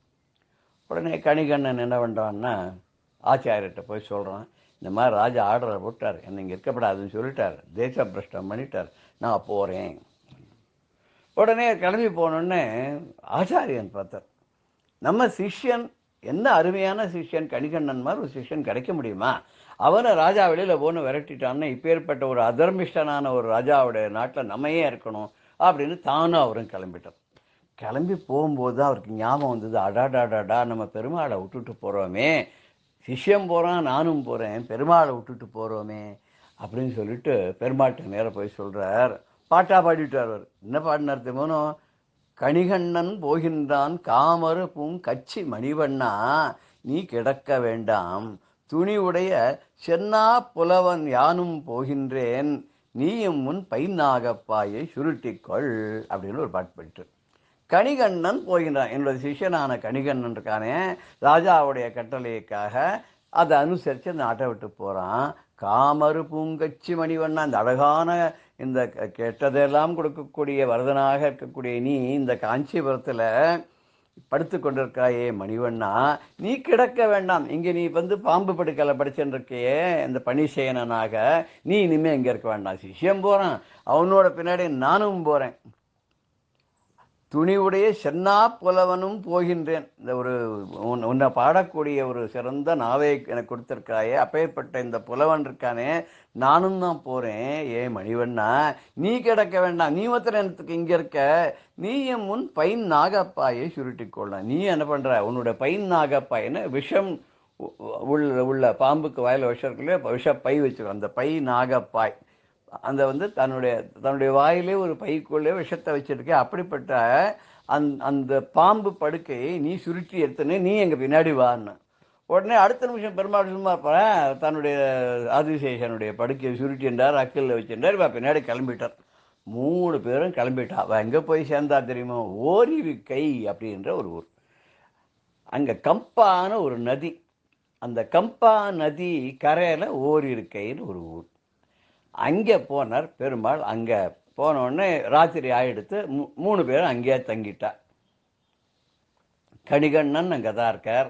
உடனே கணிகண்ணன் என்ன பண்ணுறான்னா ஆச்சாரியர்கிட்ட போய் சொல்கிறான், இந்த மாதிரி ராஜா ஆர்டரை போட்டார், என்னை இங்கே இருக்கப்படாதுன்னு சொல்லிட்டார், தேச பிரஷ்டம் பண்ணிட்டார், நான் போகிறேன். உடனே கிளம்பி போனோடனே ஆச்சாரியன் பார்த்தார், நம்ம சிஷ்யன் என்ன அருமையான சிஷ்யன், கணிகண்ணன் மாதிரி ஒரு சிஷ்யன் கிடைக்க முடியுமா? அவனை ராஜா வெளியில் போன்னு விரட்டிட்டான்னு இப்பேற்பட்ட ஒரு அதர்மிஷ்டனான ஒரு ராஜாவுடைய நாட்டில் நம்ம ஏன் இருக்கணும் அப்படின்னு தானும் அவரும் கிளம்பிட்டார். கிளம்பி போகும்போது தான் அவருக்கு ஞாபகம் வந்தது, அடாடாடாடா நம்ம பெருமாளை விட்டுட்டு போகிறோமே, சிஷ்யம் போகிறான் நானும் போகிறேன், பெருமாளை விட்டுட்டு போகிறோமே அப்படின்னு சொல்லிட்டு பெருமாள்கிட்ட நேராக போய் சொல்கிறார். பாட்டா பாடிட்டார். அவர் என்ன பாடினார் தெரியுமோ, கணிகண்ணன் போகின்றான் காமரு பூங்கச்சி மணிவண்ணா நீ கிடக்க வேண்டாம், துணி உடைய சென்னா புலவன் யானும் போகின்றேன், நீயும் முன் பைநாகப்பாயை சுருட்டிக்கொள் அப்படின்னு ஒரு பாட்டு போயிட்டு கணிகண்ணன் போகின்றான். என்னோட சிஷ்யனான கணிகண்ணன் இருக்கானே, ராஜாவுடைய கட்டளைக்காக அதை அனுசரித்து அந்த நாட்டை விட்டு போகிறான். காமரு பூங்கச்சி மணிவண்ணா, இந்த அழகான இந்த கெட்டதெல்லாம் கொடுக்கக்கூடிய வரதனாக இருக்கக்கூடிய நீ இந்த காஞ்சிபுரத்தில் படுத்து கொண்டிருக்காயே மணிவண்ணா, நீ கிடக்க வேண்டாம். இங்கே நீ பாம்பு படுக்கலை படிச்சுருக்கையே இந்த பணிசேனனாக, நீ இனிமேல் இங்கே இருக்க வேண்டாம். சிஷ்யம் போகிறான், அவனோட பின்னாடி நானும் போகிறேன். துணிவுடைய சென்னா புலவனும் போகின்றேன். இந்த ஒரு உன்னை பாடக்கூடிய ஒரு சிறந்த நாவை எனக்கு கொடுத்துருக்காயே, அப்பேற்பட்ட இந்த புலவன் இருக்கானே, நானும் தான் போகிறேன். ஏன் மணிவண்ணா, நீ கிடக்க வேண்டாம், நீ மாத்திரம் எனக்கு இங்கே இருக்க, நீ என் முன் பைன் நாகப்பாயை சுருட்டிக்கொள்ளலாம். நீ என்ன பண்ணுற, உன்னோட பைன் நாகப்பாயின்னு விஷம் உள்ள பாம்புக்கு வாயில் விஷம் இருக்குல்லையே, விஷ பை வச்சுக்கோ, அந்த பை நாகப்பாய், அந்த தன்னுடைய வாயிலே ஒரு பைக்குள்ளே விஷத்தை வச்சிருக்கேன். அப்படிப்பட்ட அந்த பாம்பு படுக்கையை நீ சுருட்டி எடுத்துன்னு நீ எங்கள் பின்னாடி வான்னு. உடனே அடுத்த நிமிஷம் பெருமாள் சும்மா இருப்பேன், தன்னுடைய ஆதிசேஷனுடைய படுக்கையை சுருட்டி என்றார், அக்கல்ல வச்சிருந்தார். இவ பின்னாடி கிளம்பிட்டார். 3 பேரும் கிளம்பிட்டா. அவள் எங்கே போய் சேர்ந்தா தெரியுமா? ஓரிருக்கை அப்படின்ற ஒரு ஊர். அங்கே கம்பான ஒரு நதி, அந்த கம்பா நதி கரையில் ஓரிருக்கைன்னு ஒரு ஊர். அங்கே போனார் பெருமாள். அங்கே போனோடனே ராத்திரி ஆகிடுத்து. 3 பேரும் அங்கேயே தங்கிட்டா. கணிகண்ணன் அங்கே தான் இருக்கார்,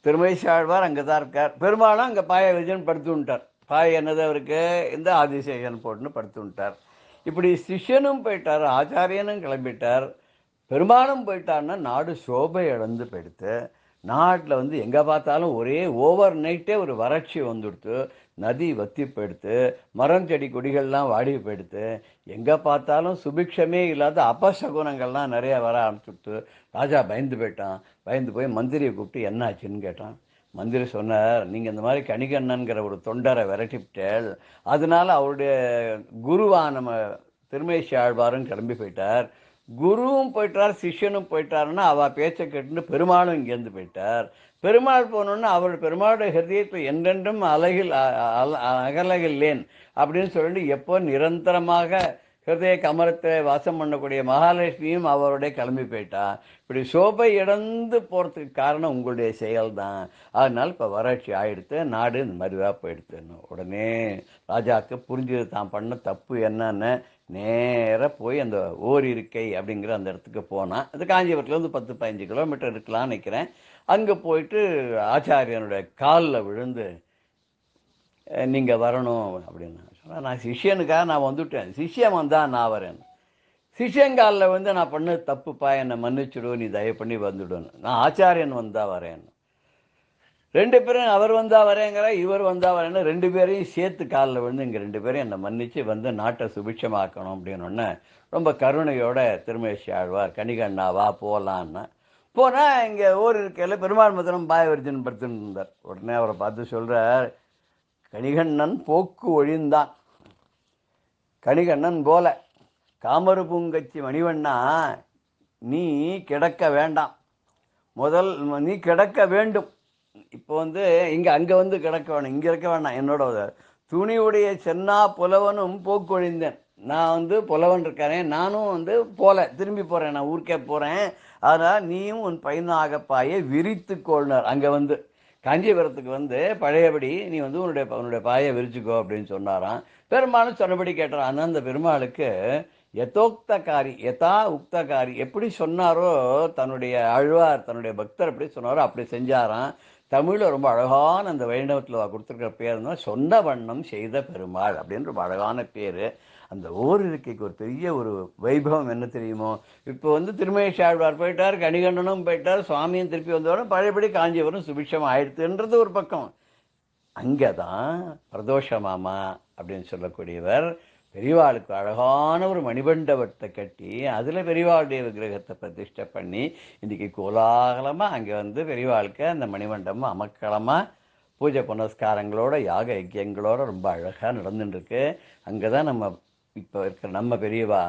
திருமழிசாழ்வார் அங்கே தான் இருக்கார், பெருமாளும் அங்கே பாய விஜயன் படுத்துட்டார். பாய என்னது அவருக்கு, இந்த ஆதிசேஷன் போட்டுன்னு படுத்துட்டார். இப்படி சிஷ்யனும் போயிட்டார், ஆச்சாரியனும் கிளம்பிட்டார், பெருமாளும் போயிட்டார்னா நாடு சோபை இழந்து போயிடுத்து. நாட்டில் எங்கே பார்த்தாலும் ஒரே ஓவர் நைட்டே ஒரு வறட்சி வந்துடுத்து. நதி வத்தி போயிடுத்து, மரம் செடி கொடிகள்லாம் வாடி போயிடுத்து. எங்கே பார்த்தாலும் சுபிக்ஷமே இல்லாத அபசகுனங்கள்லாம் நிறையா வர ஆரம்பிச்சுடுத்து. ராஜா பயந்து போயிட்டான். பயந்து போய் மந்திரியை கூப்பிட்டு என்ன ஆச்சுன்னு கேட்டான். மந்திரி சொன்னார், நீங்கள் இந்த மாதிரி கணிகண்ணன்கிற ஒரு தொண்டரை விரட்டிவிட்டேள், அதனால அவருடைய குருவான நம்ம திருமேசி ஆழ்வாரும் கிளம்பி போயிட்டார். குருவும் போயிட்டார், சிஷ்யனும் போயிட்டாருன்னா அவள் பேச்சை கேட்டுன்னு பெருமாளும் இங்கேருந்து போயிட்டார். பெருமாள் போனோன்னா பெருமாளுடைய ஹிருதயத்தில் என்றென்றும் அகலகில்லேன் அப்படின்னு சொல்லிட்டு எப்போ நிரந்தரமாக ஹிருதய கமலத்தை வாசம் பண்ணக்கூடிய மகாலட்சுமியும் அவருடைய கிளம்பி போயிட்டா. இப்படி சோபை இழந்து போகிறதுக்கு காரணம் உங்களுடைய செயல் தான். அதனால இப்போ வறட்சி ஆகிடுத்து, நாடு இந்த மாதிரிதான் போயிடுத்துன்னு. உடனே ராஜாவுக்கு புரிஞ்சது தான் பண்ண தப்பு என்னன்னு. நேராக போய் அந்த ஓரிருக்கை அப்படிங்கிற அந்த இடத்துக்கு போனான். அது காஞ்சிபுரத்துலேருந்து 10-15 கிலோமீட்டர் இருக்கலாம்னு நினைக்கிறேன். அங்கே போயிட்டு ஆச்சாரியனுடைய காலில் விழுந்து நீங்கள் வரணும் அப்படின்னு சொன்னால், நான் சிஷ்யனுக்காக நான் வந்துவிட்டேன், சிஷ்யன் வந்தால் நான் வரேன். சிஷ்யங்காலில் நான் பண்ண தப்புப்பா, என்னை மன்னிச்சுடும், நீ தயவு பண்ணி வந்துவிடுன்னு. நான் ஆச்சாரியன் வந்தால் வரேன். 2 பேரும் அவர் வந்தால் வரேங்கிற, இவர் வந்தால் வரேன்னு 2 பேரையும் சேர்த்து காலில் விழுந்து இங்கே 2 பேரும் என்னை மன்னித்து நாட்டை சுபிட்சமாக்கணும் அப்படின்னு ரொம்ப கருணையோட திருமேசி ஆழ்வார், கணிகண்ணா வா போகலான்னா. போனால் இங்கே இருக்கையில் பெருமாள் மந்திரம் பாயவர்ஜன் படுத்துன்னு இருந்தார். உடனே அவரை பார்த்து சொல்கிறார், கணிகண்ணன் போக்கு ஒழிந்தான், கணிகண்ணன் போல காமரு பூங்கச்சி மணிவண்ணா நீ கிடக்க வேண்டாம், முதல் நீ கிடக்க வேண்டும். இப்போ இங்கே அங்கே கிடக்க வேணும், இங்கே இருக்க வேண்டாம். என்னோட துணிவுடைய சென்னா புலவனும் போக்கொழிந்தேன். நான் புலவன் இருக்கானே, நானும் திரும்பி போகிறேன், நான் ஊருக்கே போகிறேன். அதனால் நீயும் உன் பையனாகப்பாயை விரித்து கொள்னார். அங்கே காஞ்சிபுரத்துக்கு பழையபடி நீ உன்னுடைய பாயை விரிச்சுக்கோ அப்படின்னு சொன்னாராம். பெருமாளும் சொன்னபடி கேட்டாராம். ஆனால் அந்த பெருமாளுக்கு யதோக்தகாரி யதா உக்தகாரி எப்படி சொன்னாரோ, தன்னுடைய ஆழ்வார் தன்னுடைய பக்தர் எப்படி சொன்னாரோ அப்படி செஞ்சாராம். தமிழில் ரொம்ப அழகான அந்த வைணவத்தில் கொடுத்துருக்கிற பேர் இருந்தால் சொன்ன வண்ணம் செய்த பெருமாள் அப்படின்னு ரொம்ப அழகான பேர். அந்த ஓரிருக்கைக்கு ஒரு பெரிய ஒரு வைபவம் என்ன தெரியுமோ, இப்போ திருமேசி ஆழ்வார் போயிட்டார், கணிகண்ணனும் போயிட்டார், சுவாமியும் திருப்பி வந்தோட பழையபடி காஞ்சிபுரம் சுபிட்சம் ஆயிடுத்துன்றது ஒரு பக்கம். அங்கே தான் பிரதோஷ மாமா அப்படின்னு சொல்லக்கூடியவர் பெரியவாளுக்கு அழகான ஒரு மணிமண்டபத்தை கட்டி அதில் பெரியவாளுடைய விக்கிரகத்தை பிரதிஷ்டை பண்ணி இன்றைக்கி கோலாகலமாக அங்கே பெரியவாளுக்கு அந்த மணிமண்டபம் அமக்களமாக பூஜை புனஸ்காரங்களோட யாக யஜ்யங்களோட ரொம்ப அழகாக நடந்துட்டுருக்கு. அங்கே தான் நம்ம இப்போ இருக்கிற நம்ம பெரியவா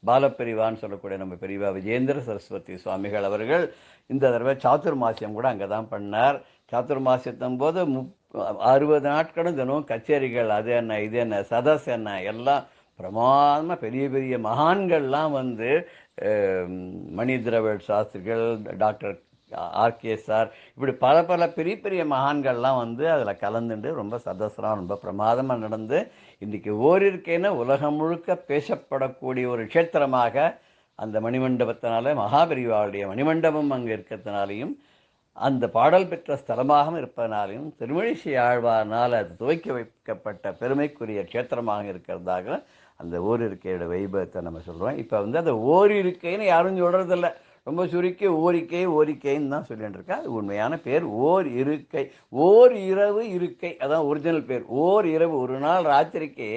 பாலப்பெரிவான்னு சொல்லக்கூடிய நம்ம பெரியவா விஜேந்திர சரஸ்வதி சுவாமிகள் அவர்கள் இந்த தடவை சாத்துர்மாசியம் கூட அங்கே தான் பண்ணார். சாத்துர்மாசியத்தும் போது 60 நாட்களும் தினம் கச்சேரிகள், அது என்ன இது என்ன சதஸ் என்ன எல்லாம் பிரமாதமாக பெரிய பெரிய மகான்கள்லாம் வந்து மணி திரவிட் சாஸ்திரிகள், டாக்டர் ஆர்கேஎஸ்ஆர், இப்படி பல பல பெரிய பெரிய மகான்கள்லாம் வந்து அதில் கலந்துட்டு ரொம்ப சதஸ்லாம் ரொம்ப பிரமாதமாக நடந்து இன்றைக்கி ஓரிருக்கேன்னு உலகம் முழுக்க பேசப்படக்கூடிய ஒரு க்ஷேத்திரமாக அந்த மணிமண்டபத்தினால, மகாபெரிவாளுடைய மணிமண்டபம் அங்கே இருக்கிறதுனாலையும் அந்த பாடல் பெற்ற ஸ்தலமாகவும் இருப்பதனாலையும் திருமழிசை ஆழ்வார்னால் அது துவக்கி வைக்கப்பட்ட பெருமைக்குரிய க்ஷேத்திரமாக இருக்கிறதாக அந்த ஓரிருக்கையோட வைபவத்தை நம்ம சொல்கிறோம். இப்போ வந்து அந்த ஓரிருக்கைன்னு யாரும் சொல்கிறதில்ல, ரொம்ப சுருக்கி ஓரிக்கைன்னு தான் சொல்லிட்டு இருக்கா. அது உண்மையான பேர் ஓர் இருக்கை, ஓர் இரவு இருக்கை, அதான் ஒரிஜினல் பேர். ஓர் இரவு, ஒரு நாள் ராத்திரிக்கு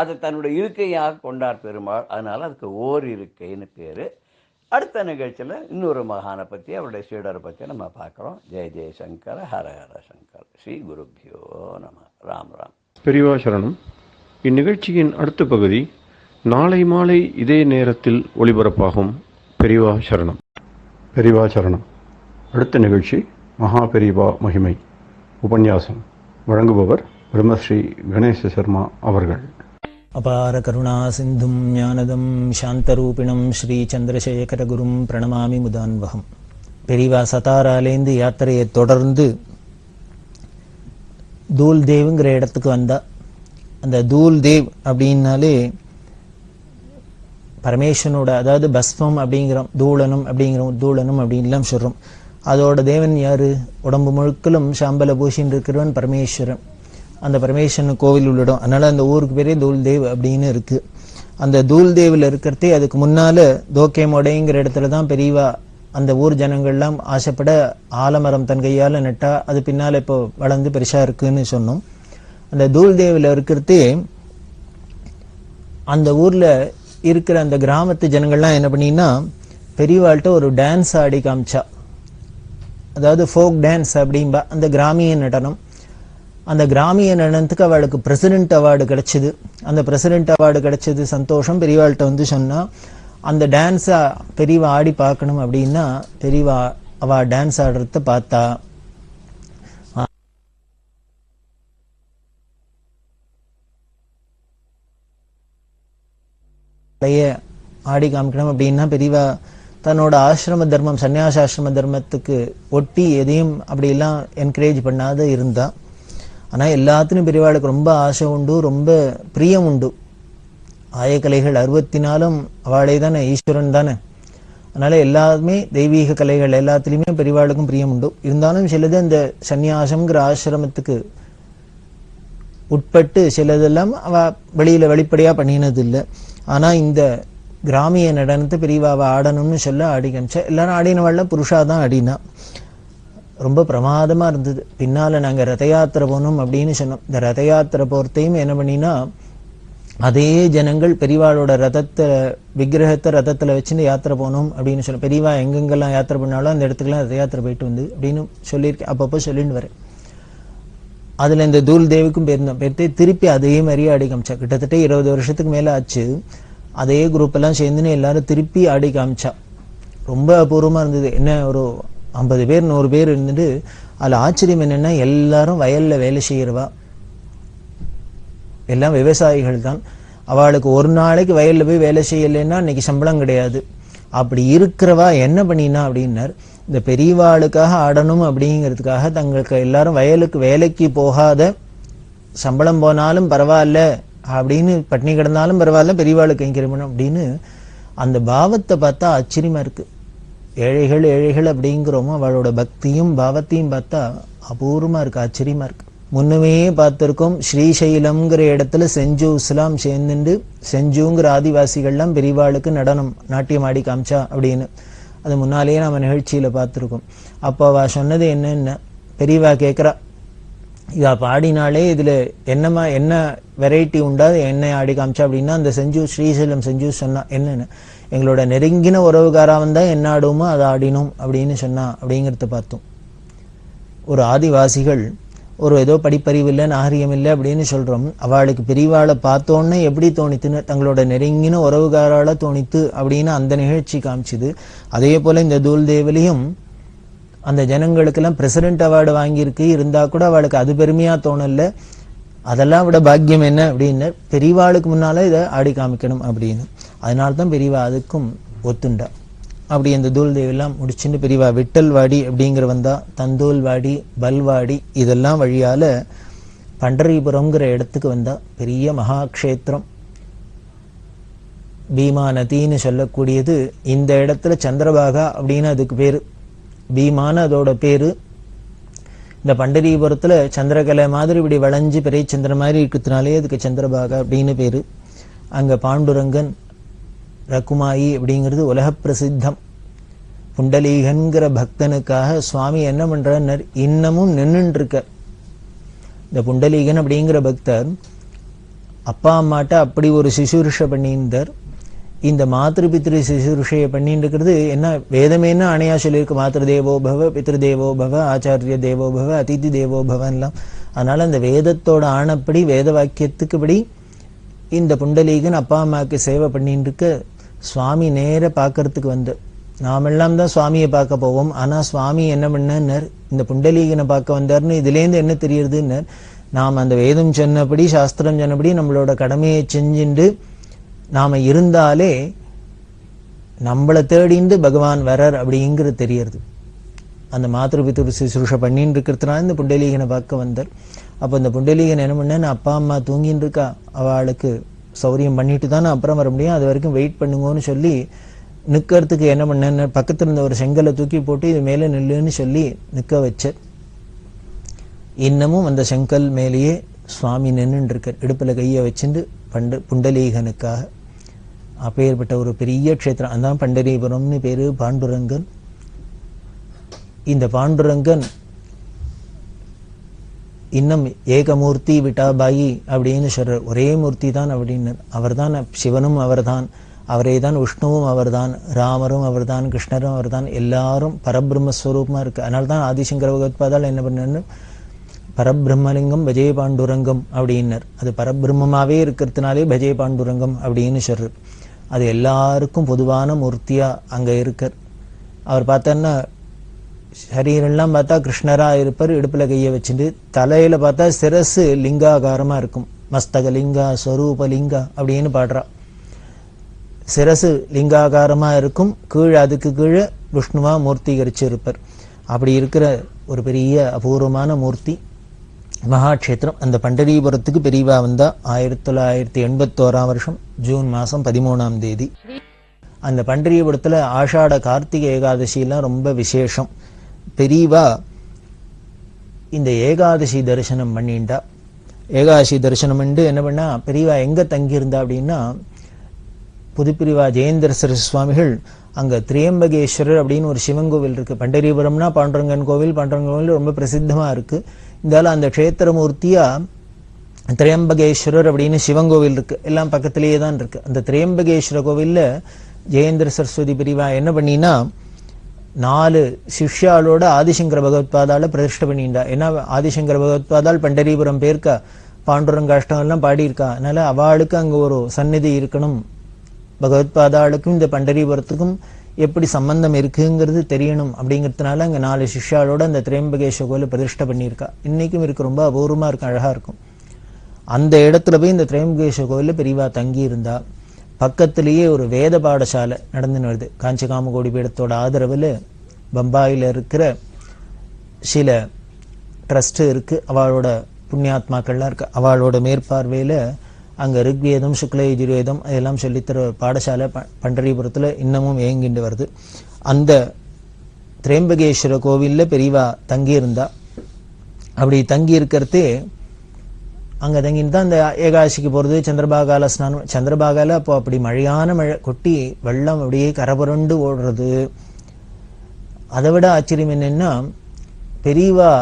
அதை தன்னுடைய இருக்கையாக கொண்டார் பெருமாள், அதனால் அதுக்கு ஓர் இருக்கைன்னு பேர். அடுத்த நிகழ்ச்சியில் இன்னொரு மகானை பற்றி, அவருடைய சீடரை பற்றி நம்ம பார்க்குறோம். ஜெய ஜெயசங்கர, ஹர ஹர சங்கர், ஸ்ரீ குருப்பியோ நம. ராம் ராம். பெரியவா சரணம். இந்நிகழ்ச்சியின் அடுத்த பகுதி நாளை மாலை இதே நேரத்தில் ஒளிபரப்பாகும். பெரியவா சரணம். பெரியவா சரணம். அடுத்த நிகழ்ச்சி மகா பெரியவா மகிமை உபன்யாசம். வழங்குபவர் பிரம்மஸ்ரீ கணேச சர்மா அவர்கள். அபார கருணா சிந்தும் ஞானதம் சாந்தரூபிணம் ஸ்ரீ சந்திரசேகரகுரும் பிரணமாமி முதான்வகம். பெரியவா சதாராலேந்து யாத்திரையை தொடர்ந்து தூல் தேவ்ங்கிற இடத்துக்கு வந்தா. அந்த தூல் தேவ் அப்படின்னாலே பரமேஸ்வரனோட, அதாவது பஸ்மம் அப்படிங்கிறோம், தூளனம் அப்படிங்கிறோம், தூளனம் அப்படின்லாம் சொல்கிறோம். அதோட தேவன் யாரு? உடம்பு முழுக்கலும் சாம்பல பூஷின்னு இருக்கிறவன் பரமேஸ்வரன். அந்த பரமேஸ்வரன் கோவில் உள்ளிடம், அதனால அந்த ஊருக்கு பேரே தூல்தேவ் அப்படின்னு இருக்கு. அந்த தூல்தேவில் இருக்கிறதே அதுக்கு முன்னால தோக்கேமொடைங்கிற இடத்துல தான் பெரியவா அந்த ஊர் ஜனங்கள்லாம் ஆசைப்பட ஆலமரம் தன் கையால் நட்டா, அது பின்னால் இப்போ வளர்ந்து பெருசா இருக்குன்னு சொன்னோம். அந்த தூல்தேவில் இருக்கிறதே அந்த ஊர்ல இருக்கிற அந்த கிராமத்து ஜனங்கள்லாம் என்ன பண்ணினா பெரியவாள்கிட்ட ஒரு டான்ஸ் ஆடி காமிச்சா. அதாவது ஃபோக் டான்ஸ் அப்படின்பா, அந்த கிராமிய நடனம். அந்த கிராமிய நடனத்துக்கு அவளுக்கு பிரசிடென்ட் அவார்டு கிடைச்சிது. அந்த பிரசிடென்ட் அவார்டு கிடைச்சது சந்தோஷம். பெரியவாள்கிட்ட வந்து சொன்னா, அந்த டான்ஸை பெரியவா ஆடி பார்க்கணும் அப்படின்னா பெரியவா அவ டான்ஸ் ஆடுறத பார்த்தா. ஆடி காமிக்கணும் அப்படின்னா பெரியவா தன்னோட ஆசிரம தர்மம், சன்னியாசாசிரம தர்மத்துக்கு ஒட்டி எதையும் அப்படியெல்லாம் என்கரேஜ் பண்ணாத இருந்தா. ஆனா எல்லாத்திനും பெரியவாளுக்கு ரொம்ப ஆசை உண்டு, ரொம்ப பிரியம் உண்டு. ஆயக்கலைகள் 64 அவளே தானே, ஈஸ்வரன் தானே. அதனால எல்லாருமே தெய்வீக கலைகள் எல்லாத்துலேயுமே பெரியவாளுக்கும் பிரியம் உண்டு. இருந்தாலும் சிலது அந்த சன்னியாசம்ங்கிற ஆசிரமத்துக்கு உட்பட்டு சிலதெல்லாம் அவ வெளியில வெளிப்படையா பண்ணினது இல்லை. ஆனா இந்த கிராமிய நடனத்தை பெரியவாவை ஆடணும்னு சொல்ல ஆடி காமிச்சா. எல்லாரும் ஆடினவாள்ல புருஷா தான் ஆடினா. ரொம்ப பிரமாதமா இருந்தது. பின்னால நாங்க ரத யாத்திரை போனோம் அப்படின்னு சொன்னோம். இந்த ரத யாத்திரை போறதையும் என்ன பண்ணினா, அதே ஜனங்கள் பெரியவாளோட ரதத்தை விக்கிரகத்தை ரதத்துல வச்சுன்னு யாத்திரை போனோம் அப்படின்னு சொன்னோம். பெரியவா எங்கெங்கெல்லாம் யாத்திரை பண்ணாலும் அந்த இடத்துக்குலாம் ரத யாத்திரை போயிட்டு வந்து அப்படின்னு சொல்லியிருக்கேன். அப்பப்போ சொல்லிட்டு வரேன். அதுல இந்த தூல் தேவிக்கும் போயிருந்தோம். போயிட்டு திருப்பி அதே மாதிரியே ஆடி காமிச்சா. கிட்டத்தட்ட 20 வருஷத்துக்கு மேல ஆச்சு. அதே குரூப் எல்லாம் சேர்ந்துன்னு எல்லாரும் திருப்பி ஆடி காமிச்சா. ரொம்ப அபூர்வமா இருந்தது. என்ன ஒரு 50 பேர் 100 பேர் இருந்துட்டு, அதுல ஆச்சரியம் என்னன்னா எல்லாரும் வயல்ல வேலை செய்யறவா, எல்லாம் விவசாயிகள் தான். அவளுக்கு ஒரு நாளைக்கு வயல்ல போய் வேலை செய்யலைன்னா இன்னைக்கு சம்பளம் கிடையாது. அப்படி இருக்கிறவா என்ன பண்ணினா அப்படின்னார், இந்த பெரியவாளுக்காக ஆடணும் அப்படிங்கிறதுக்காக தங்களுக்கு எல்லாரும் வயலுக்கு வேலைக்கு போகாத, சம்பளம் போனாலும் பரவாயில்ல அப்படின்னு பட்னி கிடந்தாலும் பரவாயில்ல பெரியவாளுக்கு கைங்கரியம் அப்படின்னு அந்த பாவத்தை பார்த்தா ஆச்சரியமா இருக்கு. ஏழைகள் ஏழைகள் அப்படிங்கிறோமோ அவளோட பக்தியும் பாவத்தையும் பார்த்தா அபூர்வமா இருக்கு, ஆச்சரியமா இருக்கு. முன்னமே பார்த்திருக்கோம், ஸ்ரீசைலம்ங்கிற இடத்துல செஞ்சூஸ்லாம் சேர்ந்துட்டு செஞ்சுங்கிற ஆதிவாசிகள்லாம் பெரியவாளுக்கு நடனம் நாட்டியம் ஆடி காமிச்சா அப்படின்னு. அது முன்னாலேயே நம்ம நிகழ்ச்சியில பார்த்துருக்கோம். அப்போ அவ சொன்னது என்னன்னா, பெரியவா கேட்குறா, இவ பாடினாலே இதுல என்னமா என்ன வெரைட்டி உண்டா, என்ன ஆடி காமிச்சா அப்படின்னா, அந்த செஞ்சு ஸ்ரீசைலம் செஞ்சு சொன்னா என்னன்னு, எங்களோட நெருங்கின உறவுகாரா வந்தா என்ன ஆடுமோ அதை ஆடினோம் அப்படின்னு சொன்னா அப்படிங்கிறத பார்த்தோம். ஒரு ஆதிவாசிகள் ஒரு ஏதோ படிப்பறிவு இல்லை நாகரிகம் இல்லை அப்படின்னு சொல்றோம். அவளுக்கு பெரியவாளை பார்த்தோன்னே எப்படி தோணித்துன்னு, தங்களோட நெருங்கின உறவுகாரால தோணித்து அப்படின்னு அந்த நிகழ்ச்சி காமிச்சுது. அதே போல இந்த தூல் தேவிலையும் அந்த ஜனங்களுக்கெல்லாம் பிரசிடென்ட் அவார்டு வாங்கியிருக்கு, இருந்தா கூட அவளுக்கு அது பெருமையா தோணல. அதெல்லாம் விட பாக்கியம் என்ன அப்படின்னு பெரியவாளுக்கு முன்னால இதை ஆடி காமிக்கணும் அப்படின்னு. அதனால்தான் பெரியவா அதுக்கும் ஒத்துண்டா. அப்படி அந்த தூள்தேவெல்லாம் முடிச்சுட்டு பெரியவா விட்டல்வாடி அப்படிங்கிற வந்தா, தந்தூல்வாடி, பல்வாடி இதெல்லாம் வழியால பண்டரிபுரம்ங்கிற இடத்துக்கு வந்தா. பெரிய மகாக்ஷேத்திரம், பீமா நதின்னு சொல்லக்கூடியது. இந்த இடத்துல சந்திரபாகா அப்படின்னு அதுக்கு பேரு. பீமான அதோட பேரு. இந்த பண்டரிபுரத்துல சந்திரகலை மாதிரி இப்படி வளைஞ்சு பெரிய சந்திர மாதிரி இருக்கிறதுனாலே அதுக்கு சந்திரபாகா அப்படின்னு பேரு. அங்க பாண்டுரங்கன், ரகுமாயி அப்படிங்கிறது உலக பிரசித்தம். புண்டலீகன்கிற பக்தனுக்காக சுவாமி என்ன பண்றார், இன்னமும் நின்றுட்டு இருக்க. இந்த புண்டலீகன் அப்படிங்கிற பக்தர் அப்பா அம்மாட்ட அப்படி ஒரு சிசுருஷை பண்ணியிருந்தார். இந்த மாத்திரு பித்ரு சிசுருஷையை பண்ணிட்டு இருக்கிறது என்ன, வேதமேன்னு அணையா சொல்லியிருக்கு. மாத்திரு தேவோ பவ, பித்ரு தேவோ பவ, ஆச்சாரிய தேவோ பவ, அதிதி தேவோ பவன்லாம். அதனால அந்த வேதத்தோட ஆணப்படி, வேத வாக்கியத்துக்குபடி இந்த புண்டலீகன் அப்பா அம்மாவுக்கு சேவை பண்ணிட்டு இருக்க. சுவாமி நேர பார்க்கறதுக்கு வந்து, நாமெல்லாம் தான் சுவாமியை பார்க்க போவோம். ஆனா சுவாமி என்ன பண்ணார், இந்த புண்டலீகனை பார்க்க வந்தார்னு இதுலேருந்து என்ன தெரியுதுன்னு, நாம் அந்த வேதம் சொன்னபடி, சாஸ்திரம் சொன்னபடி நம்மளோட கடமையை செஞ்சுட்டு நாம இருந்தாலே நம்மளை தேடிந்து பகவான் வரார் அப்படிங்கிறது தெரியறது. அந்த மாத்திரு பித்ரு சுசுரூஷை பண்ணிட்டு இருக்கிறதுனால இந்த புண்டலீகனை பார்க்க வந்தார். அப்போ இந்த புண்டலீகன் என்ன பண்ண, அப்பா அம்மா தூங்கின்னு இருக்கா, அவளுக்கு சௌரியம் பண்ணிட்டு தானே அப்புறம் வர முடியும், அது வரைக்கும் வெயிட் பண்ணுங்கன்னு சொல்லி நிற்கிறதுக்கு என்ன பண்ண, பக்கத்துல இருந்த ஒரு செங்கலை தூக்கி போட்டு இது மேலே நில்லுன்னு சொல்லி நிற்க வச்ச. இன்னமும் அந்த செங்கல் மேலேயே சுவாமி நின்றுட்டு இருக்க, இடுப்புல கையை வச்சுட்டு புண்டலீகனுக்காக. அப்பேற்பட்ட ஒரு பெரிய க்ஷேத்திரம், அதான் பண்டரிபுரம்னு பேரு. பாண்டுரங்கன், இந்த பாண்டுரங்கன் இன்னும் ஏகமூர்த்தி விட்டாபாயி அப்படின்னு சொல்ற, ஒரே மூர்த்தி தான் அப்படின்னு. அவர் தான் சிவனும் அவர் தான், அவரே தான் விஷ்ணுவும் அவர் தான், ராமரும் அவர் தான், கிருஷ்ணரும் அவர் தான், எல்லாரும் பரபிரம்மஸ்வரூபமா இருக்கு. அதனால தான் ஆதிசங்கர பகவத்பாதால் என்ன பண்ணு, பரபிரம்மலிங்கம் பஜே பாண்டுரங்கம் அப்படின்னர். அது பரபிரம்மமாவே இருக்கிறதுனாலே பஜே பாண்டுரங்கம் அப்படின்னு சொல்றார். அது எல்லாருக்கும் பொதுவான மூர்த்தியா அங்க இருக்கார். அவர் பார்த்தோன்னா சரீரெல்லாம் பார்த்தா கிருஷ்ணரா இருப்பார், இடுப்புல கையை வச்சுட்டு. தலையில பார்த்தா சிரசு லிங்காகாரமா இருக்கும், மஸ்தக லிங்கா ஸ்வரூப லிங்கா அப்படின்னு பாடுறா. சிரசு லிங்காகாரமா இருக்கும், கீழே அதுக்கு கீழே விஷ்ணுவா மூர்த்திகரிச்சு இருப்பார். அப்படி இருக்கிற ஒரு பெரிய அபூர்வமான மூர்த்தி மகாக்ஷேத்திரம். அந்த பண்டரிபுரத்துக்கு பெரியவா வந்தா 1981 வருஷம் ஜூன் மாசம் 13ஆம் தேதி. அந்த பண்டரிபுரத்துல ஆஷாட கார்த்திகை ஏகாதசியெல்லாம் ரொம்ப விசேஷம். பெரியவா இந்த ஏகாதசி தரிசனம் பண்ணிண்டா. ஏகாதசி தரிசனம் பண்ணிட்டு என்ன பண்ணா, பெரியவா எங்க தங்கியிருந்தா அப்படின்னா, புதுப்பிரிவா ஜெயேந்திர சரஸ்வதி சுவாமிகள் அங்க திரியம்பகேஸ்வரர் அப்படின்னு ஒரு சிவன் கோவில் இருக்கு. பண்டரிபுரம்னா பாண்டுரங்கன் கோவில், பாண்டுரங்கன் கோவில் ரொம்ப பிரசித்தமா இருக்கு. இருந்தாலும் அந்த க்ஷேத்திரமூர்த்தியா திரியம்பகேஸ்வரர் அப்படின்னு சிவன் கோவில் இருக்கு, எல்லாம் பக்கத்திலேயே தான் இருக்கு. அந்த திரியம்பகேஸ்வர கோவில்ல ஜெயேந்திர சரஸ்வதி பிரிவா என்ன பண்ணினா, 4 சிஷ்யாலோட ஆதிசங்கர பகவத்பாதால பிரதிஷ்டை பண்ணிண்டா. ஏன்னா ஆதிசங்கர பகவத்பாதால் பண்டரிபுரம் பேருக்கா, பாண்டுரங்க அஷ்டம் எல்லாம் பாடியிருக்கா. அதனால அவளுக்கு அங்க ஒரு சந்நிதி இருக்கணும், பகவத்பாதாளுக்கும் இந்த பண்டரிபுரத்துக்கும் எப்படி சம்பந்தம் இருக்குங்கிறது தெரியணும் அப்படிங்கிறதுனால அங்க 4 சிஷ்யாலோட அந்த திரியம்பகேஸ்வர கோயில பிரதிஷ்டை பண்ணியிருக்கா. இன்னைக்கும் இருக்கு, ரொம்ப அபூர்வமா இருக்கும், அழகா இருக்கும். அந்த இடத்துல போய் இந்த திரியம்பகேஸ்வர கோயில பெரியவா தங்கி இருந்தா. பக்கத்திலேயே ஒரு வேத பாடசாலை நடந்துன்னு வருது. காஞ்சி காமகோடி பீடத்தோட ஆதரவில் பம்பாயில இருக்கிற சில ட்ரஸ்ட் இருக்கு, அவளோட புண்ணியாத்மாக்கள்லாம் இருக்கு. அவளோட மேற்பார்வையில அங்க ரிக்வேதம், சுக்ல யஜுர்வேதம் அதெல்லாம் சொல்லித்தர பாடசாலை பண்டரிபுரத்துல இன்னமும் இயங்கிட்டு வருது. அந்த திரியம்பகேஸ்வர கோவில்ல பெரியவா தங்கி இருந்தா. அப்படி தங்கி இருக்கிறதே அங்க தங்கிட்டு தான் அந்த ஏகாதசிக்கு போறது, சந்திரபாகால ஸ்நானம். சந்திரபாகால அப்போ அப்படி மழையான மழை கொட்டி வெள்ளம் அப்படியே கரபுரண்டு ஓடுறது. அதை விட ஆச்சரியம் என்னன்னா, பெரியவா